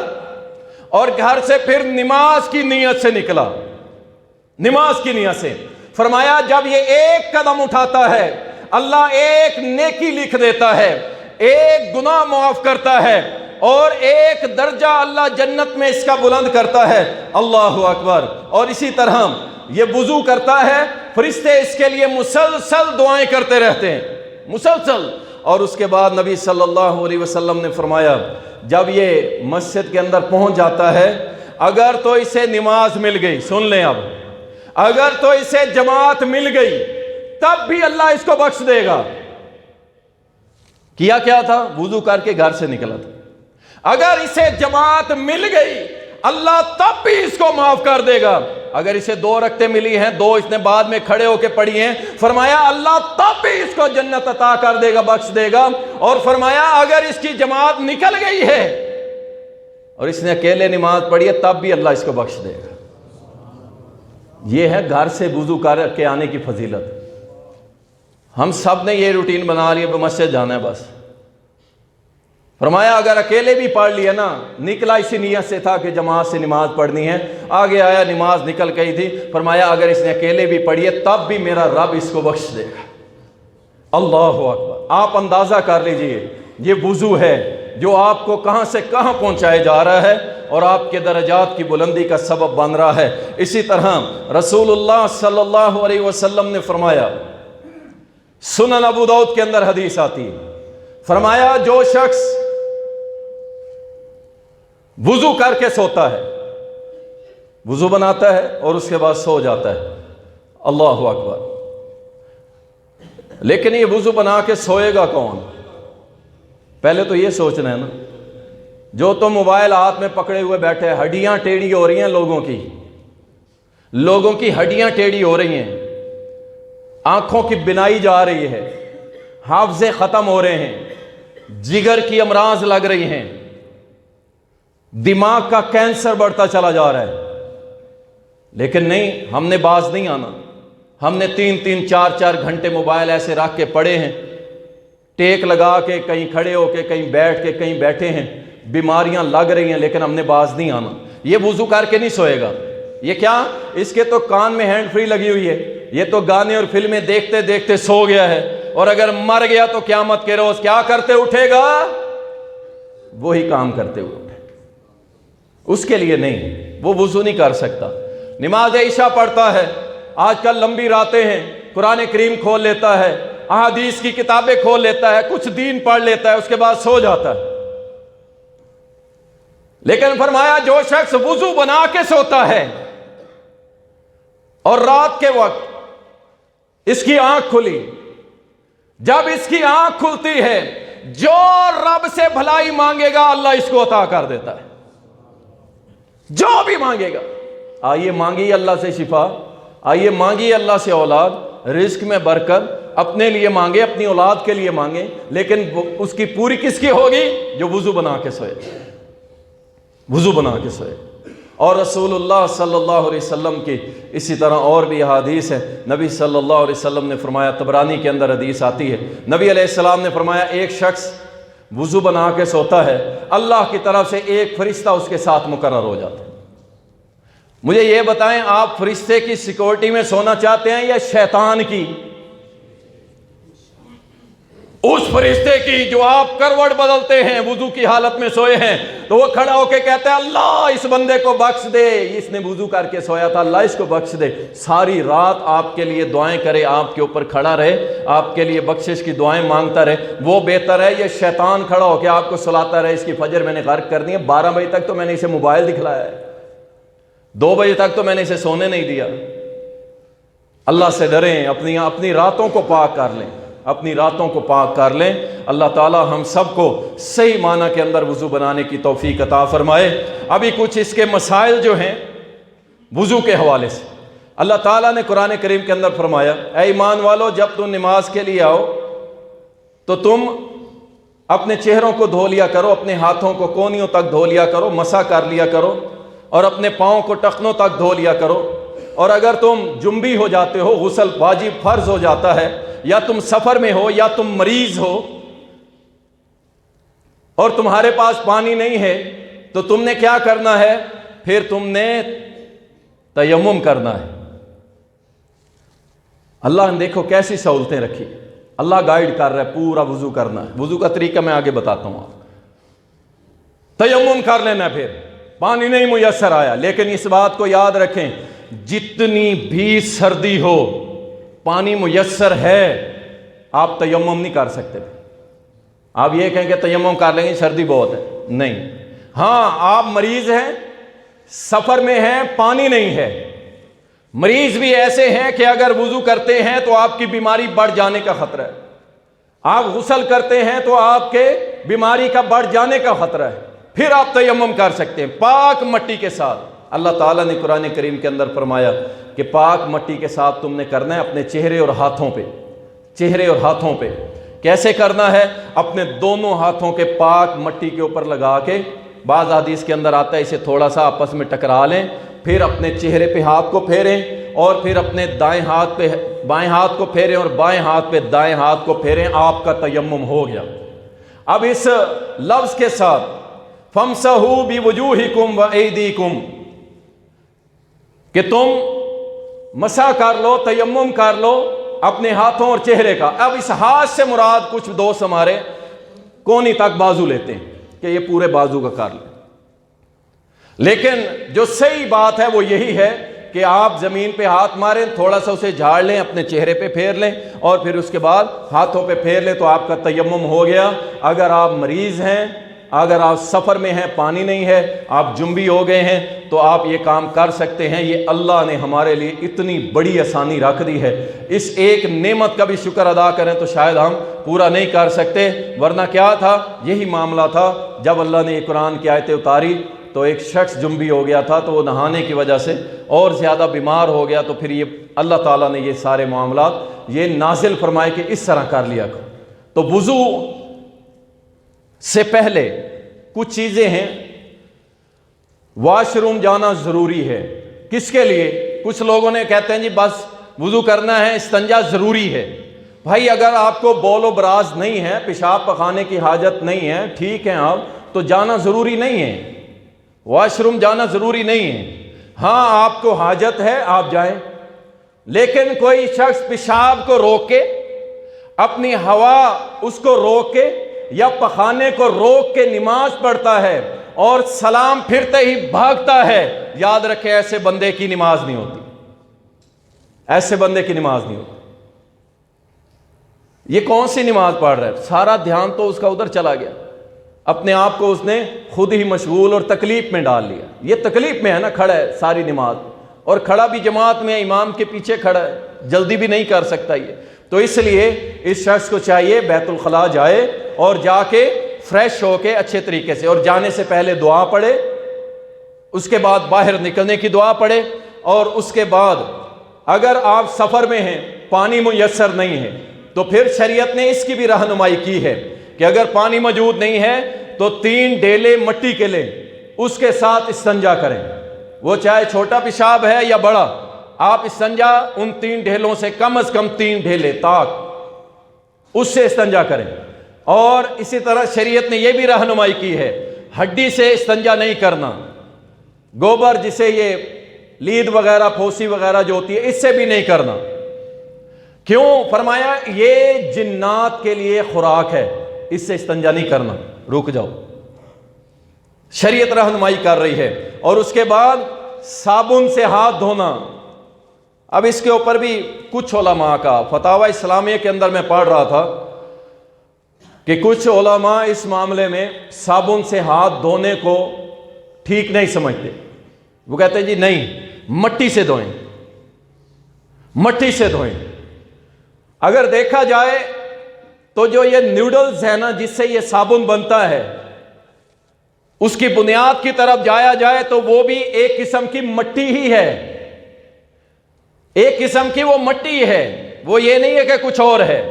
اور گھر سے پھر نماز کی نیت سے نکلا، نماز کی نیت سے، فرمایا جب یہ ایک قدم اٹھاتا ہے اللہ ایک نیکی لکھ دیتا ہے، ایک گناہ معاف کرتا ہے، اور ایک درجہ اللہ جنت میں اس کا بلند کرتا ہے۔ اللہ اکبر۔ اور اسی طرح یہ وضو کرتا ہے، فرشتے اس کے لیے مسلسل دعائیں کرتے رہتے ہیں، مسلسل، اور اس کے بعد نبی صلی اللہ علیہ وسلم نے فرمایا جب یہ مسجد کے اندر پہنچ جاتا ہے اگر تو اسے نماز مل گئی، سن لیں اب، اگر تو اسے جماعت مل گئی تب بھی اللہ اس کو بخش دے گا۔ کیا تھا؟ وضو کر کے گھر سے نکلا تھا۔ اگر اسے جماعت مل گئی اللہ تب بھی اس کو معاف کر دے گا۔ اگر اسے 2 رکعتیں ملی ہیں، 2 اس نے بعد میں کھڑے ہو کے پڑھی ہیں، فرمایا اللہ تب بھی اس کو جنت عطا کر دے گا، بخش دے گا۔ اور فرمایا اگر اس کی جماعت نکل گئی ہے اور اس نے اکیلے نماز پڑھی ہے تب بھی اللہ اس کو بخش دے گا۔ یہ ہے گھر سے وضو کر کے آنے کی فضیلت۔ ہم سب نے یہ روٹین بنا لی ہے، مسجد جانا ہے بس۔ فرمایا اگر اکیلے بھی پڑھ لیا نا، نکلا اسی نیت سے تھا کہ جماعت سے نماز پڑھنی ہے، آگے آیا نماز نکل گئی تھی، فرمایا اگر اس نے اکیلے بھی پڑھی ہے تب بھی میرا رب اس کو بخش دے گا۔ اللہ اکبر۔ آپ اندازہ کر لیجئے یہ وضو ہے جو آپ کو کہاں سے کہاں پہنچائے جا رہا ہے اور آپ کے درجات کی بلندی کا سبب بن رہا ہے۔ اسی طرح رسول اللہ صلی اللہ علیہ وسلم نے فرمایا، سنن ابو داؤد کے اندر حدیث آتی ہے، فرمایا جو شخص وضو کر کے سوتا ہے، وضو بناتا ہے اور اس کے بعد سو جاتا ہے، اللہ اکبر، لیکن یہ وضو بنا کے سوئے گا کون؟ پہلے تو یہ سوچنا ہے نا، جو تو موبائل ہاتھ میں پکڑے ہوئے بیٹھے ہیں، ہڈیاں ٹیڑھی ہو رہی ہیں، لوگوں کی ہڈیاں ٹیڑھی ہو رہی ہیں، آنکھوں کی بینائی جا رہی ہے، حافظے ختم ہو رہے ہیں، جگر کی امراض لگ رہی ہیں، دماغ کا کینسر بڑھتا چلا جا رہا ہے، لیکن نہیں، ہم نے باز نہیں آنا۔ ہم نے 3-3 4-4 گھنٹے موبائل ایسے رکھ کے پڑے ہیں، ٹیک لگا کے کہیں کھڑے ہو کے کہیں بیٹھ کے کہیں بیٹھے ہیں، بیماریاں لگ رہی ہیں، لیکن ہم نے باز نہیں آنا۔ یہ وضو کر کے نہیں سوئے گا۔ یہ کیا؟ اس کے تو کان میں ہینڈ فری لگی ہوئی ہے، یہ تو گانے اور فلمیں دیکھتے دیکھتے سو گیا ہے، اور اگر مر گیا تو قیامت کے روز کیا کرتے اٹھے گا؟ وہی کام کرتے ہوئے اٹھے۔ اس کے لیے نہیں، وہ وضو نہیں کر سکتا۔ نماز عشاء پڑھتا ہے، آج کل لمبی راتیں ہیں، قرآن کریم کھول لیتا ہے، احادیث کی کتابیں کھول لیتا ہے، کچھ دین پڑھ لیتا ہے، اس کے بعد سو جاتا ہے۔ لیکن فرمایا جو شخص وضو بنا کے سوتا ہے اور رات کے وقت اس کی آنکھ کھلی، جب اس کی آنکھ کھلتی ہے جو رب سے بھلائی مانگے گا اللہ اس کو عطا کر دیتا ہے، جو بھی مانگے گا۔ آئیے مانگیے اللہ سے شفا، آئیے مانگیے اللہ سے اولاد، رزق میں برکت، اپنے لیے مانگے، اپنی اولاد کے لیے مانگے، لیکن اس کی پوری کس کی ہوگی؟ جو وضو بنا کے سوئے، وضو بنا کے سوئے۔ اور رسول اللہ صلی اللہ علیہ وسلم کی اسی طرح اور بھی احادیث ہے، نبی صلی اللہ علیہ وسلم نے فرمایا، طبرانی کے اندر حدیث آتی ہے، نبی علیہ السلام نے فرمایا ایک شخص وضو بنا کے سوتا ہے، اللہ کی طرف سے ایک فرشتہ اس کے ساتھ مقرر ہو جاتا ہے۔ مجھے یہ بتائیں آپ فرشتے کی سیکورٹی میں سونا چاہتے ہیں یا شیطان کی؟ اس فرشتے کی جو آپ کروٹ بدلتے ہیں، وضو کی حالت میں سوئے ہیں، تو وہ کھڑا ہو کے کہتے ہیں اللہ اس بندے کو بخش دے، اس نے وضو کر کے سویا تھا، اللہ اس کو بخش دے۔ ساری رات آپ کے لیے دعائیں کرے، آپ کے اوپر کھڑا رہے، آپ کے لیے بخشش کی دعائیں مانگتا رہے، وہ بہتر ہے یہ شیطان کھڑا ہو کے آپ کو سلاتا رہے، اس کی فجر میں نے غرق کر دی ہے، 12 بجے تک تو میں نے اسے موبائل دکھلایا ہے، 2 بجے تک تو میں نے اسے سونے نہیں دیا۔ اللہ سے ڈریں، اپنی راتوں کو پاک کر لیں، اپنی راتوں کو پاک کر لیں۔ اللہ تعالی ہم سب کو صحیح معنی کے اندر وضو بنانے کی توفیق عطا فرمائے۔ ابھی کچھ اس کے مسائل جو ہیں وضو کے حوالے سے، اللہ تعالیٰ نے قرآن کریم کے اندر فرمایا، اے ایمان والو جب تم نماز کے لیے آؤ تو تم اپنے چہروں کو دھو لیا کرو، اپنے ہاتھوں کو کونیوں تک دھو لیا کرو، مسح کر لیا کرو، اور اپنے پاؤں کو ٹخنوں تک دھو لیا کرو، اور اگر تم جنبی ہو جاتے ہو، غسل واجب فرض ہو جاتا ہے، یا تم سفر میں ہو یا تم مریض ہو اور تمہارے پاس پانی نہیں ہے، تو تم نے کیا کرنا ہے؟ پھر تم نے تیمم کرنا ہے۔ اللہ نے دیکھو کیسی سہولتیں رکھی، اللہ گائیڈ کر رہا ہے، پورا وضو کرنا ہے۔ وضو کا طریقہ میں آگے بتاتا ہوں آپ۔ تیمم کر لینا، پھر پانی نہیں میسر آیا، لیکن اس بات کو یاد رکھیں جتنی بھی سردی ہو، پانی میسر ہے، آپ تیمم نہیں کر سکتے، آپ یہ کہیں کہ تیمم کر لیں گے سردی بہت ہے، نہیں. ہاں آپ مریض ہیں، سفر میں ہیں، پانی نہیں ہے. مریض بھی ایسے ہیں کہ اگر وضو کرتے ہیں تو آپ کی بیماری بڑھ جانے کا خطرہ ہے، آپ غسل کرتے ہیں تو آپ کے بیماری کا بڑھ جانے کا خطرہ ہے، پھر آپ تیمم کر سکتے ہیں پاک مٹی کے ساتھ. اللہ تعالیٰ نے قرآن کریم کے اندر فرمایا کہ پاک مٹی کے ساتھ تم نے کرنا ہے اپنے چہرے اور ہاتھوں پہ. چہرے اور ہاتھوں پہ کیسے کرنا ہے؟ اپنے دونوں ہاتھوں کے پاک مٹی کے اوپر لگا کے، بعض حدیث کے اندر آتا ہے اسے تھوڑا سا آپس میں ٹکرا لیں، پھر اپنے چہرے پہ ہاتھ کو پھیریں، اور پھر اپنے دائیں ہاتھ پہ بائیں ہاتھ کو پھیریں، اور بائیں ہاتھ پہ دائیں ہاتھ کو پھیریں. آپ کا تیمم ہو گیا. اب اس لفظ کے ساتھ فَامْسَحُوا بِوُجُوهِكُمْ وَأَيْدِيكُمْ کہ تم مسح کر لو، تیمم کر لو اپنے ہاتھوں اور چہرے کا. اب اس ہاتھ سے مراد کچھ دوست ہمارے کونی تک بازو لیتے ہیں کہ یہ پورے بازو کا کر لیں، لیکن جو صحیح بات ہے وہ یہی ہے کہ آپ زمین پہ ہاتھ ماریں، تھوڑا سا اسے جھاڑ لیں، اپنے چہرے پہ پھیر لیں، اور پھر اس کے بعد ہاتھوں پہ پھیر لیں تو آپ کا تیمم ہو گیا. اگر آپ مریض ہیں، اگر آپ سفر میں ہیں، پانی نہیں ہے، آپ جنبی ہو گئے ہیں، تو آپ یہ کام کر سکتے ہیں. یہ اللہ نے ہمارے لیے اتنی بڑی آسانی رکھ دی ہے. اس ایک نعمت کا بھی شکر ادا کریں تو شاید ہم پورا نہیں کر سکتے، ورنہ کیا تھا؟ یہی معاملہ تھا. جب اللہ نے یہ قرآن کی آیتیں اتاری تو ایک شخص جنبی ہو گیا تھا، تو وہ نہانے کی وجہ سے اور زیادہ بیمار ہو گیا، تو پھر یہ اللہ تعالیٰ نے یہ سارے معاملات یہ نازل فرمائے کہ اس طرح کر لیا کرو. تو وضو سے پہلے کچھ چیزیں ہیں. واش روم جانا ضروری ہے. کس کے لیے؟ کچھ لوگوں نے کہتے ہیں جی بس وضو کرنا ہے، استنجا ضروری ہے. بھائی اگر آپ کو بول و براز نہیں ہے، پیشاب پخانے کی حاجت نہیں ہے، ٹھیک ہے آپ تو جانا ضروری نہیں ہے، واش روم جانا ضروری نہیں ہے. ہاں آپ کو حاجت ہے آپ جائیں، لیکن کوئی شخص پیشاب کو روک کے، اپنی ہوا اس کو روک کے یا پخانے کو روک کے نماز پڑھتا ہے اور سلام پھرتے ہی بھاگتا ہے، یاد رکھے ایسے بندے کی نماز نہیں ہوتی. ایسے بندے کی نماز نہیں ہوتی. یہ کون سی نماز پڑھ رہا ہے؟ سارا دھیان تو اس کا ادھر چلا گیا، اپنے آپ کو اس نے خود ہی مشغول اور تکلیف میں ڈال لیا. یہ تکلیف میں ہے نا، کھڑا ہے ساری نماز، اور کھڑا بھی جماعت میں امام کے پیچھے کھڑا ہے، جلدی بھی نہیں کر سکتا یہ. تو اس لیے اس شخص کو چاہیے بیت الخلاء جائے اور جا کے فریش ہو کے اچھے طریقے سے، اور جانے سے پہلے دعا پڑھے، اس کے بعد باہر نکلنے کی دعا پڑھے، اور اس کے بعد اگر آپ سفر میں ہیں، پانی میسر نہیں ہے، تو پھر شریعت نے اس کی بھی رہنمائی کی ہے کہ اگر پانی موجود نہیں ہے تو 3 ڈیلے مٹی کے لیں، اس کے ساتھ استنجا کریں. وہ چاہے چھوٹا پیشاب ہے یا بڑا، آپ استنجا ان 3 ڈھیلوں سے کم از کم 3 ڈھیلے تاک اس سے استنجا کریں. اور اسی طرح شریعت نے یہ بھی رہنمائی کی ہے ہڈی سے استنجا نہیں کرنا، گوبر جسے یہ لید وغیرہ پھوسی وغیرہ جو ہوتی ہے اس سے بھی نہیں کرنا. کیوں؟ فرمایا یہ جنات کے لیے خوراک ہے، اس سے استنجا نہیں کرنا. رک جاؤ، شریعت رہنمائی کر رہی ہے. اور اس کے بعد صابن سے ہاتھ دھونا. اب اس کے اوپر بھی کچھ علماء کا فتاوی اسلامیہ کے اندر میں پڑھ رہا تھا کہ کچھ علماء اس معاملے میں صابن سے ہاتھ دھونے کو ٹھیک نہیں سمجھتے. وہ کہتے ہیں جی نہیں، مٹی سے دھوئیں، مٹی سے دھوئیں. اگر دیکھا جائے تو جو یہ نیوڈلز ہے نا جس سے یہ صابن بنتا ہے، اس کی بنیاد کی طرف جایا جائے تو وہ بھی ایک قسم کی مٹی ہی ہے، ایک قسم کی وہ مٹی ہے. وہ یہ نہیں ہے کہ کچھ اور ہے.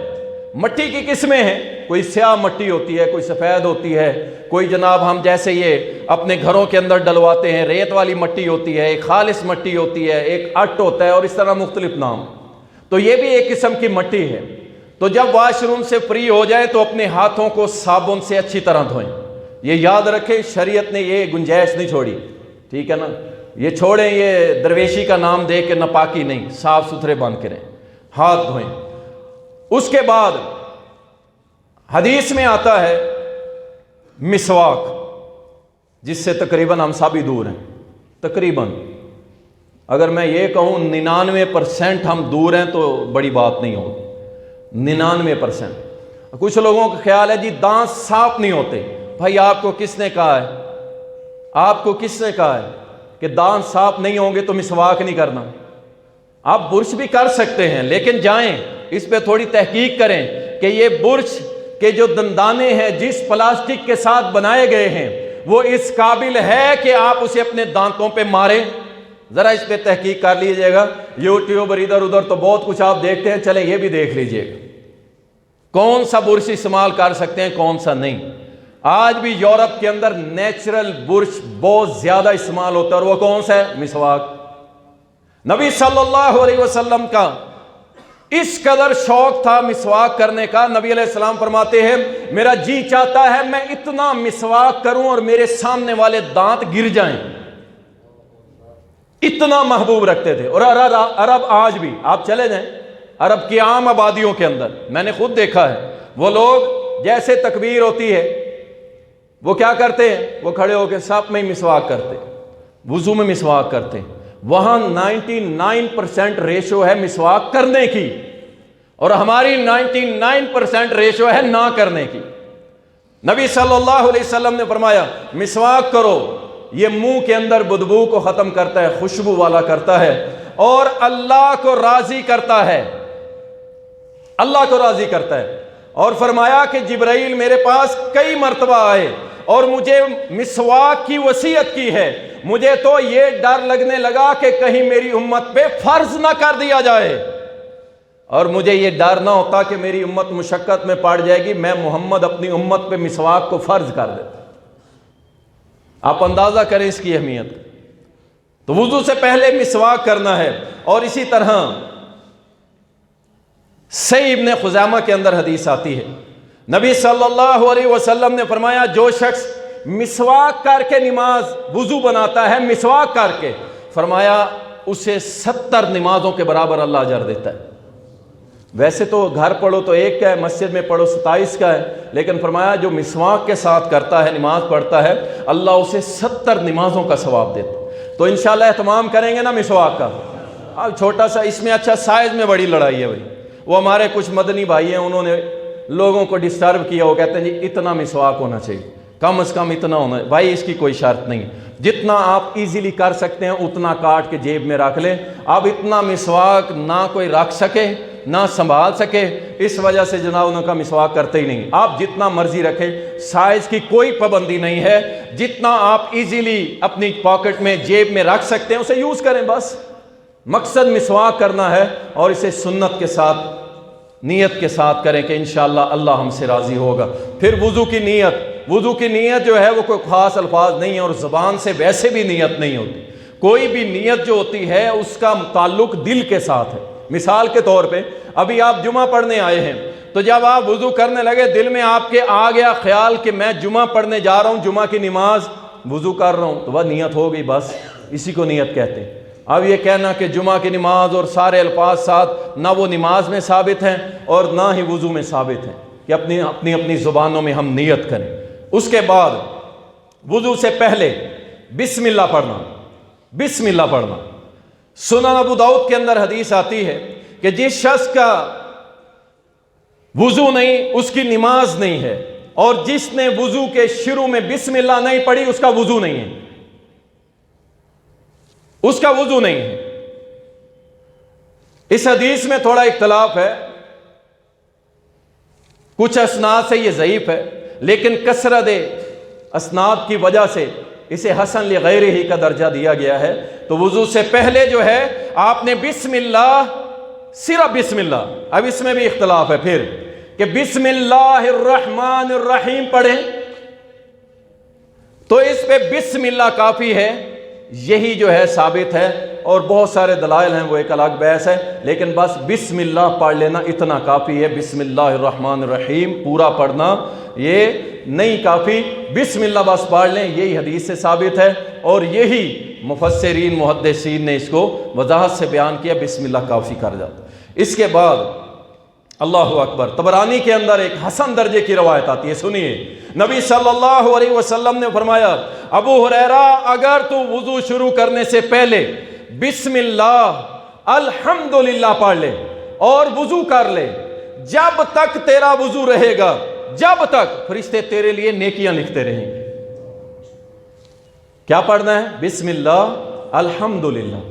مٹی کی قسمیں ہیں، کوئی سیاہ مٹی ہوتی ہے، کوئی سفید ہوتی ہے، کوئی جناب ہم جیسے یہ اپنے گھروں کے اندر ڈلواتے ہیں ریت والی مٹی ہوتی ہے، ایک خالص مٹی ہوتی ہے، ایک اٹ ہوتا ہے، اور اس طرح مختلف نام. تو یہ بھی ایک قسم کی مٹی ہے. تو جب واش روم سے فری ہو جائے تو اپنے ہاتھوں کو صابن سے اچھی طرح دھوئیں. یہ یاد رکھیں شریعت نے یہ گنجائش نہیں چھوڑی، ٹھیک ہے نا. یہ چھوڑیں یہ درویشی کا نام دے کے ناپاکی نہیں، صاف ستھرے بن کے رہیں، ہاتھ دھوئیں. اس کے بعد حدیث میں آتا ہے مسواک، جس سے تقریباً ہم سبھی دور ہیں. تقریباً اگر میں یہ کہوں 99% ہم دور ہیں تو بڑی بات نہیں ہوگی. 99%. کچھ لوگوں کا خیال ہے جی دانت صاف نہیں ہوتے. بھائی آپ کو کس نے کہا ہے, آپ کو کس نے کہا ہے کہ دانت صاف نہیں ہوں گے تو مسواک نہیں کرنا؟ آپ برش بھی کر سکتے ہیں, لیکن جائیں اس پہ تھوڑی تحقیق کریں کہ یہ برش کے جو دندانے ہیں جس پلاسٹک کے ساتھ بنائے گئے ہیں وہ اس قابل ہے کہ آپ اسے اپنے دانتوں پہ ماریں؟ ذرا اس پہ تحقیق کر لیجئے گا. یوٹیوب اور ادھر ادھر تو بہت کچھ آپ دیکھتے ہیں, چلیں یہ بھی دیکھ لیجئے گا کون سا برش استعمال کر سکتے ہیں کون سا نہیں. آج بھی یورپ کے اندر نیچرل برش بہت زیادہ استعمال ہوتا ہے, اور وہ کون سا ہے؟ مسواک. نبی صلی اللہ علیہ وسلم کا اس قدر شوق تھا مسواک کرنے کا, نبی علیہ السلام فرماتے ہیں میرا جی چاہتا ہے میں اتنا مسواک کروں اور میرے سامنے والے دانت گر جائیں. اتنا محبوب رکھتے تھے. اور عرب آج بھی آپ چلے جائیں عرب کی عام آبادیوں کے اندر, میں نے خود دیکھا ہے, وہ لوگ جیسے تکبیر ہوتی ہے وہ کیا کرتے ہیں, وہ کھڑے ہو کے سب میں مسواک کرتے, وضو میں مسواک کرتے. وہاں 99% ریشو ہے مسواک کرنے کی, اور ہماری 99% ریشو ہے نہ کرنے کی. نبی صلی اللہ علیہ وسلم نے فرمایا مسواک کرو, یہ منہ کے اندر بدبو کو ختم کرتا ہے, خوشبو والا کرتا ہے, اور اللہ کو راضی کرتا ہے, اللہ کو راضی کرتا ہے. اور فرمایا کہ جبرائیل میرے پاس کئی مرتبہ آئے اور مجھے مسواک کی وصیت کی ہے. مجھے تو یہ ڈر لگنے لگا کہ کہیں میری امت پہ فرض نہ کر دیا جائے, اور مجھے یہ ڈر نہ ہوتا کہ میری امت مشقت میں پڑ جائے گی, میں محمد اپنی امت پہ مسواک کو فرض کر دیتا. آپ اندازہ کریں اس کی اہمیت. تو وضو سے پہلے مسواک کرنا ہے. اور اسی طرح صحیح ابن خزیمہ کے اندر حدیث آتی ہے, نبی صلی اللہ علیہ وسلم نے فرمایا جو شخص مسواک کر کے نماز وضو بناتا ہے, مسواک کر کے, فرمایا اسے 70 نمازوں کے برابر اللہ اجر دیتا ہے. ویسے تو گھر پڑھو تو ایک کا ہے, مسجد میں پڑھو 27 کا ہے, لیکن فرمایا جو مسواک کے ساتھ کرتا ہے, نماز پڑھتا ہے, اللہ اسے 70 نمازوں کا ثواب دیتا ہے. تو انشاءاللہ اہتمام کریں گے نا مسواک کا. اب چھوٹا سا اس میں اچھا سائز میں بڑی لڑائی ہے بھائی. وہ ہمارے کچھ مدنی بھائی ہیں, انہوں نے لوگوں کو ڈسٹرب کیا, وہ کہتے ہیں جی اتنا مسواک ہونا چاہیے, کم از کم اتنا ہونا ہے. بھائی اس کی کوئی شرط نہیں, جتنا آپ ایزیلی کر سکتے ہیں اتنا کاٹ کے جیب میں رکھ لیں. اب اتنا مسواک نہ کوئی رکھ سکے نہ سنبھال سکے, اس وجہ سے جناب ان کا مسواک کرتے ہی نہیں. آپ جتنا مرضی رکھیں, سائز کی کوئی پابندی نہیں ہے, جتنا آپ ایزیلی اپنی پاکٹ میں جیب میں رکھ سکتے ہیں اسے یوز کریں. بس مقصد مسواک کرنا ہے, اور اسے سنت کے ساتھ نیت کے ساتھ کریں کہ انشاءاللہ اللہ ہم سے راضی ہوگا. پھر وضو کی نیت, وضو کی نیت جو ہے وہ کوئی خاص الفاظ نہیں ہے, اور زبان سے ویسے بھی نیت نہیں ہوتی. کوئی بھی نیت جو ہوتی ہے اس کا تعلق دل کے ساتھ ہے. مثال کے طور پہ ابھی آپ جمعہ پڑھنے آئے ہیں, تو جب آپ وضو کرنے لگے دل میں آپ کے آ گیا خیال کہ میں جمعہ پڑھنے جا رہا ہوں, جمعہ کی نماز وضو کر رہا ہوں, تو وہ نیت ہو گئی, بس اسی کو نیت کہتے ہیں. اب یہ کہنا کہ جمعہ کی نماز اور سارے الفاظ ساتھ نہ وہ نماز میں ثابت ہیں اور نہ ہی وضو میں ثابت ہیں, کہ اپنی زبانوں میں ہم نیت کریں. اس کے بعد وضو سے پہلے بسم اللہ پڑھنا, بسم اللہ پڑھنا. سنن ابو داؤد کے اندر حدیث آتی ہے کہ جس شخص کا وضو نہیں اس کی نماز نہیں ہے, اور جس نے وضو کے شروع میں بسم اللہ نہیں پڑھی اس کا وضو نہیں ہے, اس کا وضو نہیں ہے. اس حدیث میں تھوڑا اختلاف ہے, کچھ اسناد سے یہ ضعیف ہے, لیکن کثرت اسناد کی وجہ سے اسے حسن لغیرہ ہی کا درجہ دیا گیا ہے. تو وضو سے پہلے جو ہے آپ نے بسم اللہ, صرف بسم اللہ. اب اس میں بھی اختلاف ہے پھر کہ بسم اللہ الرحمن الرحیم پڑھیں تو اس پہ بسم اللہ کافی ہے, یہی جو ہے ثابت ہے, اور بہت سارے دلائل ہیں وہ ایک الگ بحث ہے, لیکن بس بسم اللہ پڑھ لینا اتنا کافی ہے. بسم اللہ الرحمن الرحیم پورا پڑھنا یہ نہیں کافی, بسم اللہ بس پڑھ لیں, یہی حدیث سے ثابت ہے, اور یہی مفسرین محدثین نے اس کو وضاحت سے بیان کیا, بسم اللہ کافی کر جاتا. اس کے بعد اللہ اکبر, طبرانی کے اندر ایک حسن درجے کی روایت آتی ہے, سنیے. نبی صلی اللہ علیہ وسلم نے فرمایا ابو ہریرہ اگر تو وضو شروع کرنے سے پہلے بسم اللہ الحمدللہ پڑھ لے اور وضو کر لے جب تک تیرا وضو رہے گا، جب تک فرشتے تیرے لیے نیکیاں لکھتے رہیں گے۔ کیا پڑھنا ہے؟ بسم اللہ الحمدللہ،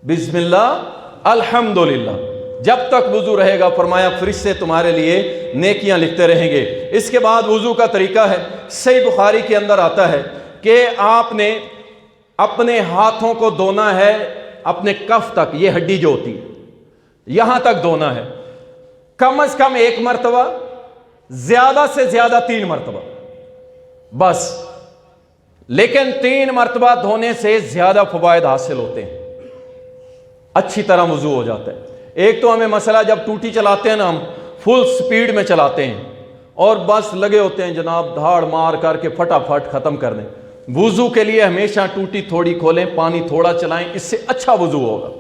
بسم اللہ الحمدللہ۔ جب تک وضو رہے گا فرمایا فرشتے تمہارے لیے نیکیاں لکھتے رہیں گے۔ اس کے بعد وضو کا طریقہ ہے، صحیح بخاری کے اندر آتا ہے کہ آپ نے اپنے ہاتھوں کو دھونا ہے اپنے کف تک، یہ ہڈی جو ہوتی ہے یہاں تک دھونا ہے، کم از کم 1 مرتبہ، زیادہ سے زیادہ 3 مرتبہ بس۔ لیکن 3 مرتبہ دھونے سے زیادہ فوائد حاصل ہوتے ہیں، اچھی طرح وضو ہو جاتا ہے۔ ایک تو ہمیں مسئلہ، جب ٹوٹی چلاتے ہیں نا ہم فل سپیڈ میں چلاتے ہیں اور بس لگے ہوتے ہیں جناب دھاڑ مار کر کے فٹافٹ ختم کر دیں۔ وضو کے لیے ہمیشہ ٹوٹی تھوڑی کھولیں، پانی تھوڑا چلائیں، اس سے اچھا وضو ہوگا۔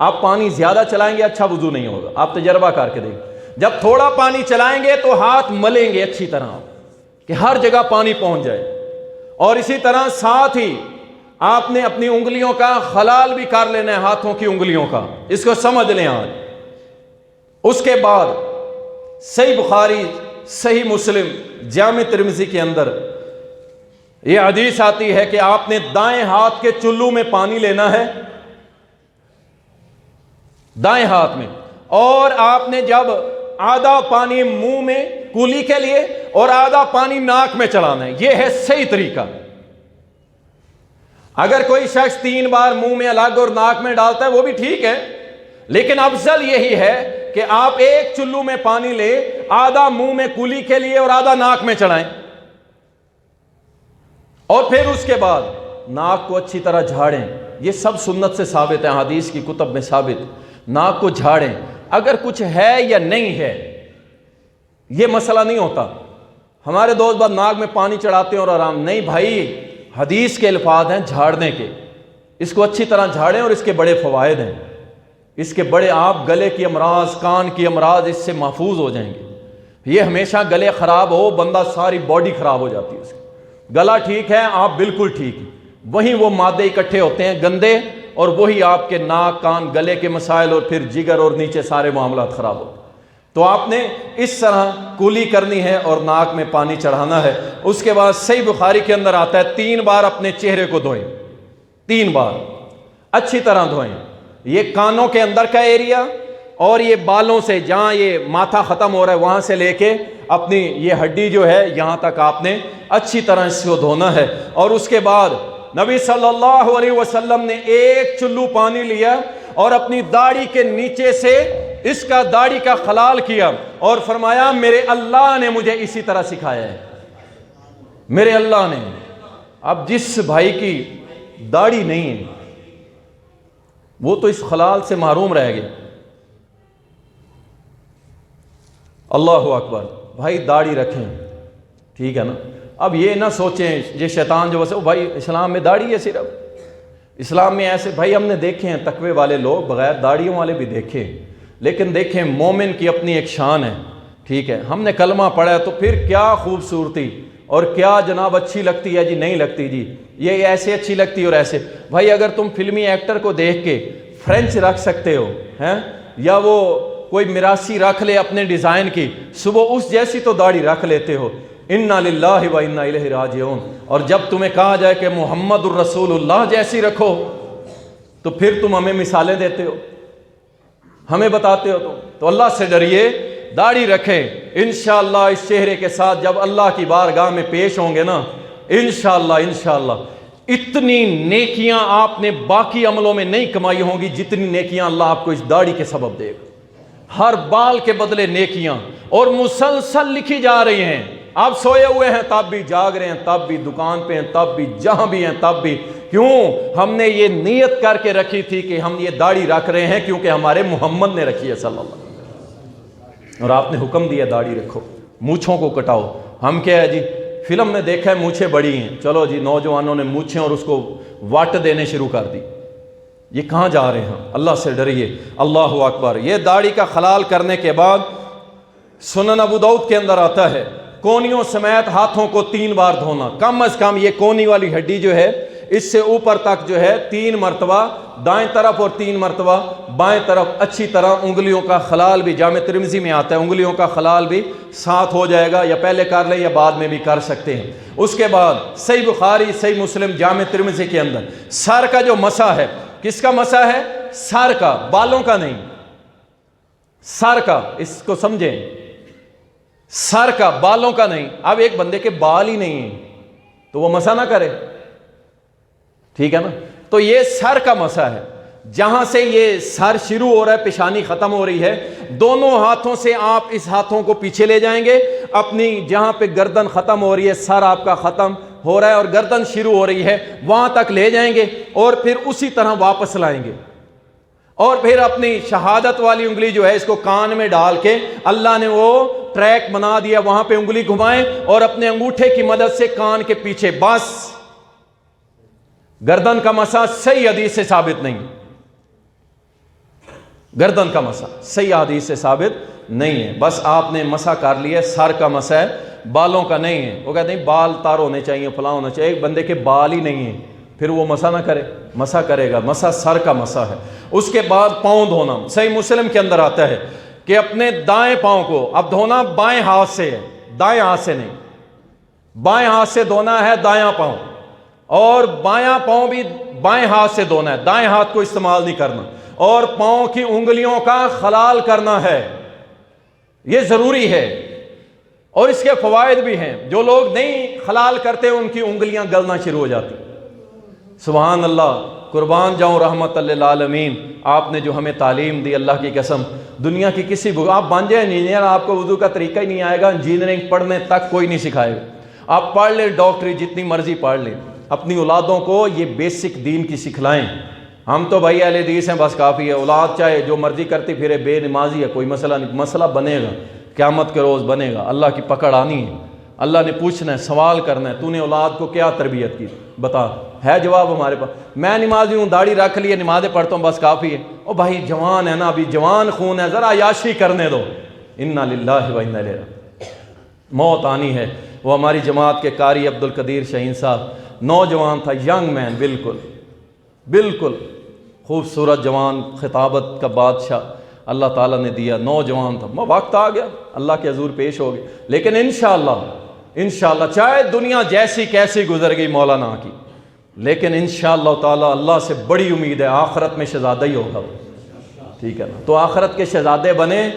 آپ پانی زیادہ چلائیں گے اچھا وضو نہیں ہوگا، آپ تجربہ کر کے دیکھیں۔ جب تھوڑا پانی چلائیں گے تو ہاتھ ملیں گے اچھی طرح کہ ہر جگہ پانی پہنچ جائے، اور اسی طرح ساتھ ہی آپ نے اپنی انگلیوں کا خلال بھی کر لینا ہے، ہاتھوں کی انگلیوں کا، اس کو سمجھ لیں آج۔ اس کے بعد صحیح بخاری، صحیح مسلم، جامع ترمذی کے اندر یہ حدیث آتی ہے کہ آپ نے دائیں ہاتھ کے چلو میں پانی لینا ہے، دائیں ہاتھ میں، اور آپ نے جب آدھا پانی منہ میں کولی کے لیے اور آدھا پانی ناک میں چلانا ہے، یہ ہے صحیح طریقہ۔ اگر کوئی شخص 3 بار منہ میں الگ اور ناک میں ڈالتا ہے وہ بھی ٹھیک ہے، لیکن افضل یہی ہے کہ آپ ایک چلو میں پانی لیں، آدھا منہ میں کولی کے لیے اور آدھا ناک میں چڑھائیں، اور پھر اس کے بعد ناک کو اچھی طرح جھاڑیں۔ یہ سب سنت سے ثابت ہے، حدیث کی کتب میں ثابت۔ ناک کو جھاڑیں، اگر کچھ ہے یا نہیں ہے یہ مسئلہ نہیں ہوتا۔ ہمارے دوست بعد ناک میں پانی چڑھاتے ہیں اور آرام نہیں، بھائی حدیث کے الفاظ ہیں جھاڑنے کے، اس کو اچھی طرح جھاڑیں، اور اس کے بڑے فوائد ہیں، اس کے بڑے، آپ گلے کی امراض، کان کی امراض اس سے محفوظ ہو جائیں گے۔ یہ ہمیشہ گلے خراب ہو بندہ ساری باڈی خراب ہو جاتی ہے اس کی۔ گلا ٹھیک ہے آپ بالکل ٹھیک ہیں، وہیں وہ مادے اکٹھے ہوتے ہیں گندے، اور وہی آپ کے ناک، کان، گلے کے مسائل، اور پھر جگر اور نیچے سارے معاملات خراب ہوتے ہیں۔ تو آپ نے اس طرح کولی کرنی ہے اور ناک میں پانی چڑھانا ہے۔ اس کے بعد صحیح بخاری کے اندر آتا ہے 3 بار اپنے چہرے کو دھوئیں، 3 بار اچھی طرح دھوئیں۔ یہ کانوں کے اندر کا ایریا اور یہ بالوں سے جہاں یہ ماتھا ختم ہو رہا ہے وہاں سے لے کے اپنی یہ ہڈی جو ہے یہاں تک آپ نے اچھی طرح اس کو دھونا ہے۔ اور اس کے بعد نبی صلی اللہ علیہ وسلم نے 1 چلو پانی لیا اور اپنی داڑھی کے نیچے سے اس کا داڑھی کا خلال کیا اور فرمایا میرے اللہ نے مجھے اسی طرح سکھایا ہے، میرے اللہ نے۔ اب جس بھائی کی داڑھی نہیں ہے وہ تو اس خلال سے محروم رہ گیا۔ اللہ اکبر، بھائی داڑھی رکھیں، ٹھیک ہے نا۔ اب یہ نہ سوچیں یہ شیطان جو ویسے بھائی اسلام میں داڑھی ہے، صرف اسلام میں ایسے، بھائی ہم نے دیکھے ہیں تقوی والے لوگ بغیر داڑھیوں والے بھی دیکھے، لیکن دیکھیں مومن کی اپنی ایک شان ہے، ٹھیک ہے۔ ہم نے کلمہ پڑھا ہے تو پھر کیا خوبصورتی اور کیا جناب اچھی لگتی ہے جی، نہیں لگتی جی، یہ ایسے اچھی لگتی اور ایسے۔ بھائی اگر تم فلمی ایکٹر کو دیکھ کے فرینچ رکھ سکتے ہو ہیں، یا وہ کوئی میراثی رکھ لے اپنے ڈیزائن کی، صبح اس جیسی تو داڑھی رکھ لیتے ہو، انا للہ و انا الیہ راجعون۔ اور جب تمہیں کہا جائے کہ محمد الرسول اللہ جیسی رکھو تو پھر تم ہمیں مثالیں دیتے ہو، ہمیں بتاتے ہو۔ تو اللہ سے ڈریے، داڑھی رکھیں، انشاءاللہ اس چہرے کے ساتھ جب اللہ کی بارگاہ میں پیش ہوں گے نا، انشاءاللہ اتنی نیکیاں آپ نے باقی عملوں میں نہیں کمائی ہوں گی جتنی نیکیاں اللہ آپ کو اس داڑھی کے سبب دے گا۔ ہر بال کے بدلے نیکیاں، اور مسلسل لکھی جا رہی ہیں۔ آپ سوئے ہوئے ہیں تب بھی، جاگ رہے ہیں تب بھی، دکان پہ ہیں تب بھی، جہاں بھی ہیں تب بھی۔ کیوں؟ ہم نے یہ نیت کر کے رکھی تھی کہ ہم یہ داڑھی رکھ رہے ہیں کیونکہ ہمارے محمد نے رکھی ہے صلی اللہ علیہ وسلم، اور آپ نے حکم دیا داڑھی رکھو، مونچھوں کو کٹاؤ۔ ہم کیا ہے جی، فلم میں دیکھا ہے مونچھیں بڑی ہیں، چلو جی نوجوانوں نے مونچھیں اور اس کو واٹ دینے شروع کر دی۔ یہ کہاں جا رہے ہیں؟ اللہ سے ڈریے۔ اللہ اکبر۔ یہ داڑھی کا خلال کرنے کے بعد سنن ابو داؤد کے اندر آتا ہے کونیوں سمیت ہاتھوں کو 3 بار دھونا، کم از کم یہ کونی والی ہڈی جو ہے اس سے اوپر تک جو ہے 3 مرتبہ دائیں طرف اور 3 مرتبہ بائیں طرف اچھی طرح انگلیوں کا خلال بھی، جامع ترمذی میں آتا ہے انگلیوں کا خلال بھی ساتھ ہو جائے گا، یا پہلے کر لیں یا بعد میں بھی کر سکتے ہیں۔ اس کے بعد صحیح بخاری، صحیح مسلم، جامع ترمذی کے اندر سر کا جو مسح ہے، کس کا مسح ہے؟ سر کا، بالوں کا نہیں، سر کا، اس کو سمجھیں، سر کا، بالوں کا نہیں۔ اب ایک بندے کے بال ہی نہیں ہیں تو وہ مسح نہ کرے، ٹھیک ہے نا؟ تو یہ سر کا مسح ہے، جہاں سے یہ سر شروع ہو رہا ہے، پیشانی ختم ہو رہی ہے، دونوں ہاتھوں سے آپ اس ہاتھوں کو پیچھے لے جائیں گے، اپنی جہاں پہ گردن ختم ہو رہی ہے، سر آپ کا ختم ہو رہا ہے اور گردن شروع ہو رہی ہے، وہاں تک لے جائیں گے اور پھر اسی طرح واپس لائیں گے، اور پھر اپنی شہادت والی انگلی جو ہے اس کو کان میں ڈال کے اللہ نے وہ ٹریک بنا دیا، وہاں پہ انگلی گھمائیں اور اپنے انگوٹھے کی مدد سے کان کے پیچھے، بس۔ گردن کا مسح صحیح حدیث سے ثابت نہیں، گردن کا مسح صحیح حدیث سے ثابت نہیں ہے، بس آپ نے مسح کر لیا، سر کا مسح ہے، بالوں کا نہیں ہے۔ وہ کہتے ہیں بال تار ہونے چاہیے، فلاں ہونا چاہیے، ایک بندے کے بال ہی نہیں ہیں پھر وہ مسح نہ کرے، مسح کرے گا، مسح سر کا مسح ہے۔ اس کے بعد پاؤں دھونا، صحیح مسلم کے اندر آتا ہے کہ اپنے دائیں پاؤں کو اب دھونا بائیں ہاتھ سے ہے، دائیں ہاتھ سے نہیں، بائیں ہاتھ سے دھونا ہے دایاں پاؤں، اور بایاں پاؤں بھی بائیں ہاتھ سے دھونا ہے، دائیں ہاتھ کو استعمال نہیں کرنا، اور پاؤں کی انگلیوں کا خلال کرنا ہے، یہ ضروری ہے۔ اور اس کے فوائد بھی ہیں، جو لوگ نہیں خلال کرتے ان کی انگلیاں گلنا شروع ہو جاتی۔ سبحان اللہ، قربان جاؤں رحمت للعالمین، آپ نے جو ہمیں تعلیم دی، اللہ کی قسم، دنیا کی کسی آپ بن جائیں انجینئر، آپ کو وضو کا طریقہ ہی نہیں آئے گا، انجینئرنگ پڑھنے تک کوئی نہیں سکھائے گا۔ آپ پڑھ لیں ڈاکٹری جتنی مرضی پڑھ لیں، اپنی اولادوں کو یہ بیسک دین کی سکھلائیں۔ ہم تو بھائی اہل حدیث ہیں، بس کافی ہے، اولاد چاہے جو مرضی کرتی پھرے، بے نمازی ہے، کوئی مسئلہ نہیں، مسئلہ بنے گا، قیامت کے روز بنے گا، اللہ کی پکڑ آنی ہے، اللہ نے پوچھنا ہے، سوال کرنا ہے، تو نے اولاد کو کیا تربیت کی، بتا، ہے جواب ہمارے پاس۔ میں نمازی ہوں، داڑھی رکھ لی ہے، نمازیں پڑھتا ہوں، بس کافی ہے۔ او بھائی جوان ہے نا، ابھی جوان خون ہے، ذرا عیاشی کرنے دو۔ انا للہ و انا الیہ راجعون، موت آنی ہے۔ وہ ہماری جماعت کے قاری عبد القدیر شاہین صاحب، نوجوان تھا، ینگ مین، بالکل خوبصورت جوان، خطابت کا بادشاہ اللہ تعالیٰ نے دیا، نوجوان تھا، وقت آ گیا، اللہ کے حضور پیش ہو گئے، لیکن انشاءاللہ چاہے دنیا جیسی کیسی گزر گئی مولانا کی، لیکن انشاءاللہ تعالیٰ اللہ سے بڑی امید ہے، آخرت میں شہزادہ ہی ہوگا، ٹھیک ہے نا؟ تو آخرت کے شہزادے بنے،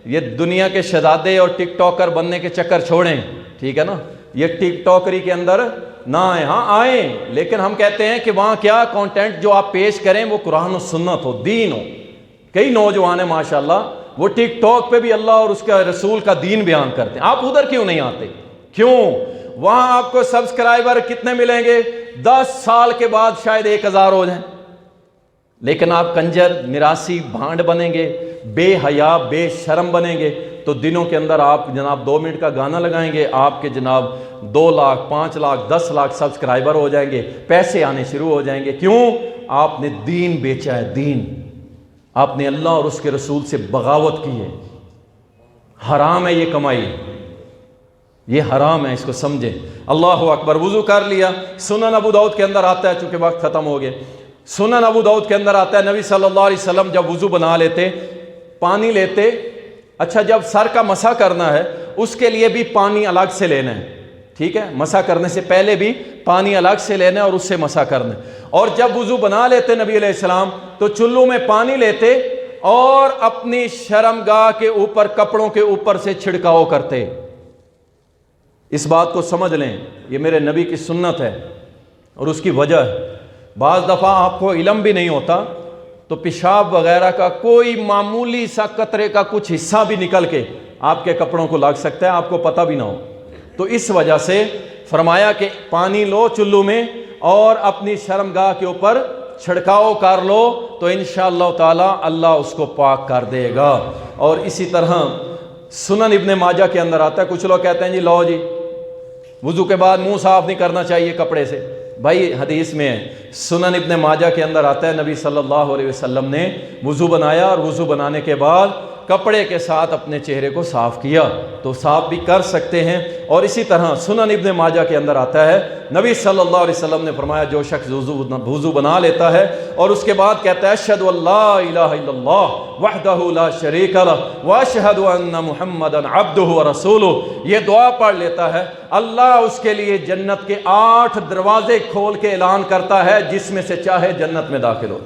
یہ دنیا کے شہزادے اور ٹک ٹاکر بننے کے چکر چھوڑیں، ٹھیک ہے نا؟ یہ ٹک ٹاکری کے اندر نہ آئیں، ہاں آئیں، لیکن ہم کہتے ہیں کہ وہاں کیا کانٹینٹ جو آپ پیش کریں وہ قرآن و سنت ہو، دین ہو۔ کئی نوجوان ہیں ماشاءاللہ، وہ ٹک ٹاک پہ بھی اللہ اور اس کے رسول کا دین بیان کرتے ہیں، آپ ادھر کیوں نہیں آتے؟ کیوں؟ وہاں آپ کو سبسکرائبر کتنے ملیں گے؟ 10 سال کے بعد شاید 1000 ہو جائیں، لیکن آپ کنجر، نراسی، بھانڈ بنیں گے، بے حیا، بے شرم بنیں گے، تو دنوں کے اندر آپ جناب 2 منٹ کا گانا لگائیں گے، آپ کے جناب 2 لاکھ، 5 لاکھ، 10 لاکھ سبسکرائبر ہو جائیں گے، پیسے آنے شروع ہو جائیں گے۔ کیوں؟ آپ نے دین بیچا ہے، دین، آپ نے اللہ اور اس کے رسول سے بغاوت کی ہے، حرام ہے یہ کمائی، یہ حرام ہے، اس کو سمجھیں۔ اللہ اکبر، وضو کر لیا۔ سنن ابو داؤد کے اندر آتا ہے، چونکہ وقت ختم ہو گیا، سنن ابو داؤد کے اندر آتا ہے نبی صلی اللہ علیہ وسلم جب وضو بنا لیتے، پانی لیتے، اچھا جب سر کا مسح کرنا ہے اس کے لیے بھی پانی الگ سے لینا ہے، ٹھیک ہے، مسح کرنے سے پہلے بھی پانی الگ سے لینا ہے اور اس سے مسح کرنا ہے۔ اور جب وضو بنا لیتے نبی علیہ السلام تو چلو میں پانی لیتے اور اپنی شرمگاہ کے اوپر، کپڑوں کے اوپر سے چھڑکاؤ کرتے۔ اس بات کو سمجھ لیں، یہ میرے نبی کی سنت ہے اور اس کی وجہ ہے۔ بعض دفعہ آپ کو علم بھی نہیں ہوتا تو پیشاب وغیرہ کا کوئی معمولی سا قطرے کا کچھ حصہ بھی نکل کے آپ کے کپڑوں کو لگ سکتا ہے، آپ کو پتہ بھی نہ ہو۔ تو اس وجہ سے فرمایا کہ پانی لو چلو میں اور اپنی شرمگاہ کے اوپر چھڑکاؤ کر لو تو انشاءاللہ تعالی اللہ اس کو پاک کر دے گا۔ اور اسی طرح سنن ابن ماجہ کے اندر آتا ہے، کچھ لوگ کہتے ہیں جی لو جی وضو کے بعد منہ صاف نہیں کرنا چاہیے کپڑے سے، بھائی حدیث میں ہے، سنن ابن ماجہ کے اندر آتا ہے نبی صلی اللہ علیہ وسلم نے وضو بنایا اور وضو بنانے کے بعد کپڑے کے ساتھ اپنے چہرے کو صاف کیا تو صاف بھی کر سکتے ہیں۔ اور اسی طرح سنن ابن ماجہ کے اندر آتا ہے، نبی صلی اللہ علیہ وسلم نے فرمایا جو شخص وضو بنا لیتا ہے اور اس کے بعد کہتا ہے اشہد ان لا الہ الا اللہ وحدہ لا شریک لہ واشہد ان محمدا عبدہ ورسولہ، یہ دعا پڑھ لیتا ہے، اللہ اس کے لیے جنت کے 8 دروازے کھول کے اعلان کرتا ہے جس میں سے چاہے جنت میں داخل ہو۔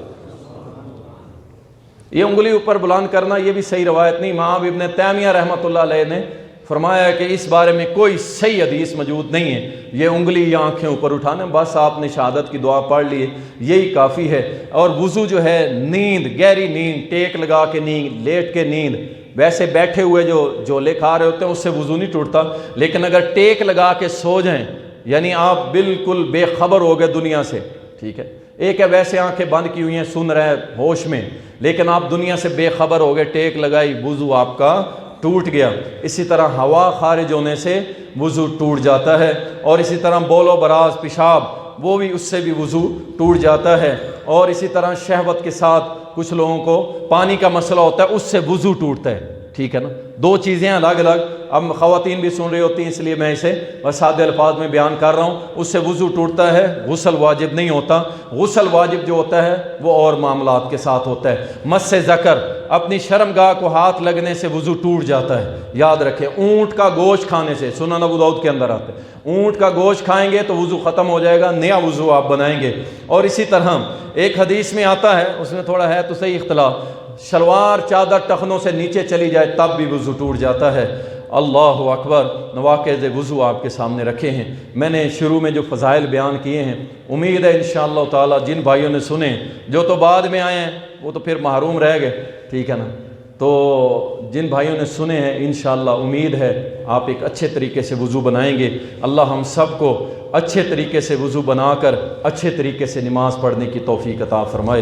یہ انگلی اوپر بلند کرنا یہ بھی صحیح روایت نہیں، امام ابن تیمیہ رحمۃ اللہ علیہ نے فرمایا ہے کہ اس بارے میں کوئی صحیح حدیث موجود نہیں ہے، یہ انگلی یا آنکھیں اوپر اٹھانا، بس آپ نے شہادت کی دعا پڑھ لی یہی کافی ہے۔ اور وضو جو ہے نیند، گہری نیند، ٹیک لگا کے نیند، لیٹ کے نیند، ویسے بیٹھے ہوئے جو جولے کھا رہے ہوتے ہیں اس سے وضو نہیں ٹوٹتا، لیکن اگر ٹیک لگا کے سو جائیں یعنی آپ بالکل بے خبر ہو گئے دنیا سے، ٹھیک ہے، ایک ہے ویسے آنکھیں بند کی ہوئی ہیں سن رہے ہوش میں، لیکن آپ دنیا سے بے خبر ہو گئے، ٹیک لگائی، وضو آپ کا ٹوٹ گیا۔ اسی طرح ہوا خارج ہونے سے وضو ٹوٹ جاتا ہے، اور اسی طرح بول و براز، پیشاب، وہ بھی اس سے بھی وضو ٹوٹ جاتا ہے۔ اور اسی طرح شہوت کے ساتھ کچھ لوگوں کو پانی کا مسئلہ ہوتا ہے، اس سے وضو ٹوٹتا ہے، ٹھیک ہے نا، دو چیزیں الگ الگ، اب خواتین بھی سن رہی ہوتی ہیں اس لیے میں اسے سادے الفاظ میں بیان کر رہا ہوں، اس سے وضو ٹوٹتا ہے، غسل واجب نہیں ہوتا۔ غسل واجب جو ہوتا ہے وہ اور معاملات کے ساتھ ہوتا ہے۔ مس ذکر، اپنی شرمگاہ کو ہاتھ لگنے سے وضو ٹوٹ جاتا ہے، یاد رکھیں۔ اونٹ کا گوشت کھانے سے، سنن ابو داؤد کے اندر آتا ہے، اونٹ کا گوشت کھائیں گے تو وضو ختم ہو جائے گا، نیا وضو آپ بنائیں گے۔ اور اسی طرح ایک حدیث میں آتا ہے، اس میں تھوڑا ہے تو صحیح اختلاف، شلوار چادر ٹخنوں سے نیچے چلی جائے تب بھی وضو ٹوٹ جاتا ہے۔ اللہ اکبر، نواقض وضو آپ کے سامنے رکھے ہیں۔ میں نے شروع میں جو فضائل بیان کیے ہیں، امید ہے انشاءاللہ تعالی جن بھائیوں نے سنے، جو تو بعد میں آئے ہیں وہ تو پھر محروم رہ گئے، ٹھیک ہے نا، تو جن بھائیوں نے سنے ہیں انشاءاللہ امید ہے آپ ایک اچھے طریقے سے وضو بنائیں گے۔ اللہ ہم سب کو اچھے طریقے سے وضو بنا کر اچھے طریقے سے نماز پڑھنے کی توفیق عطا فرمائے۔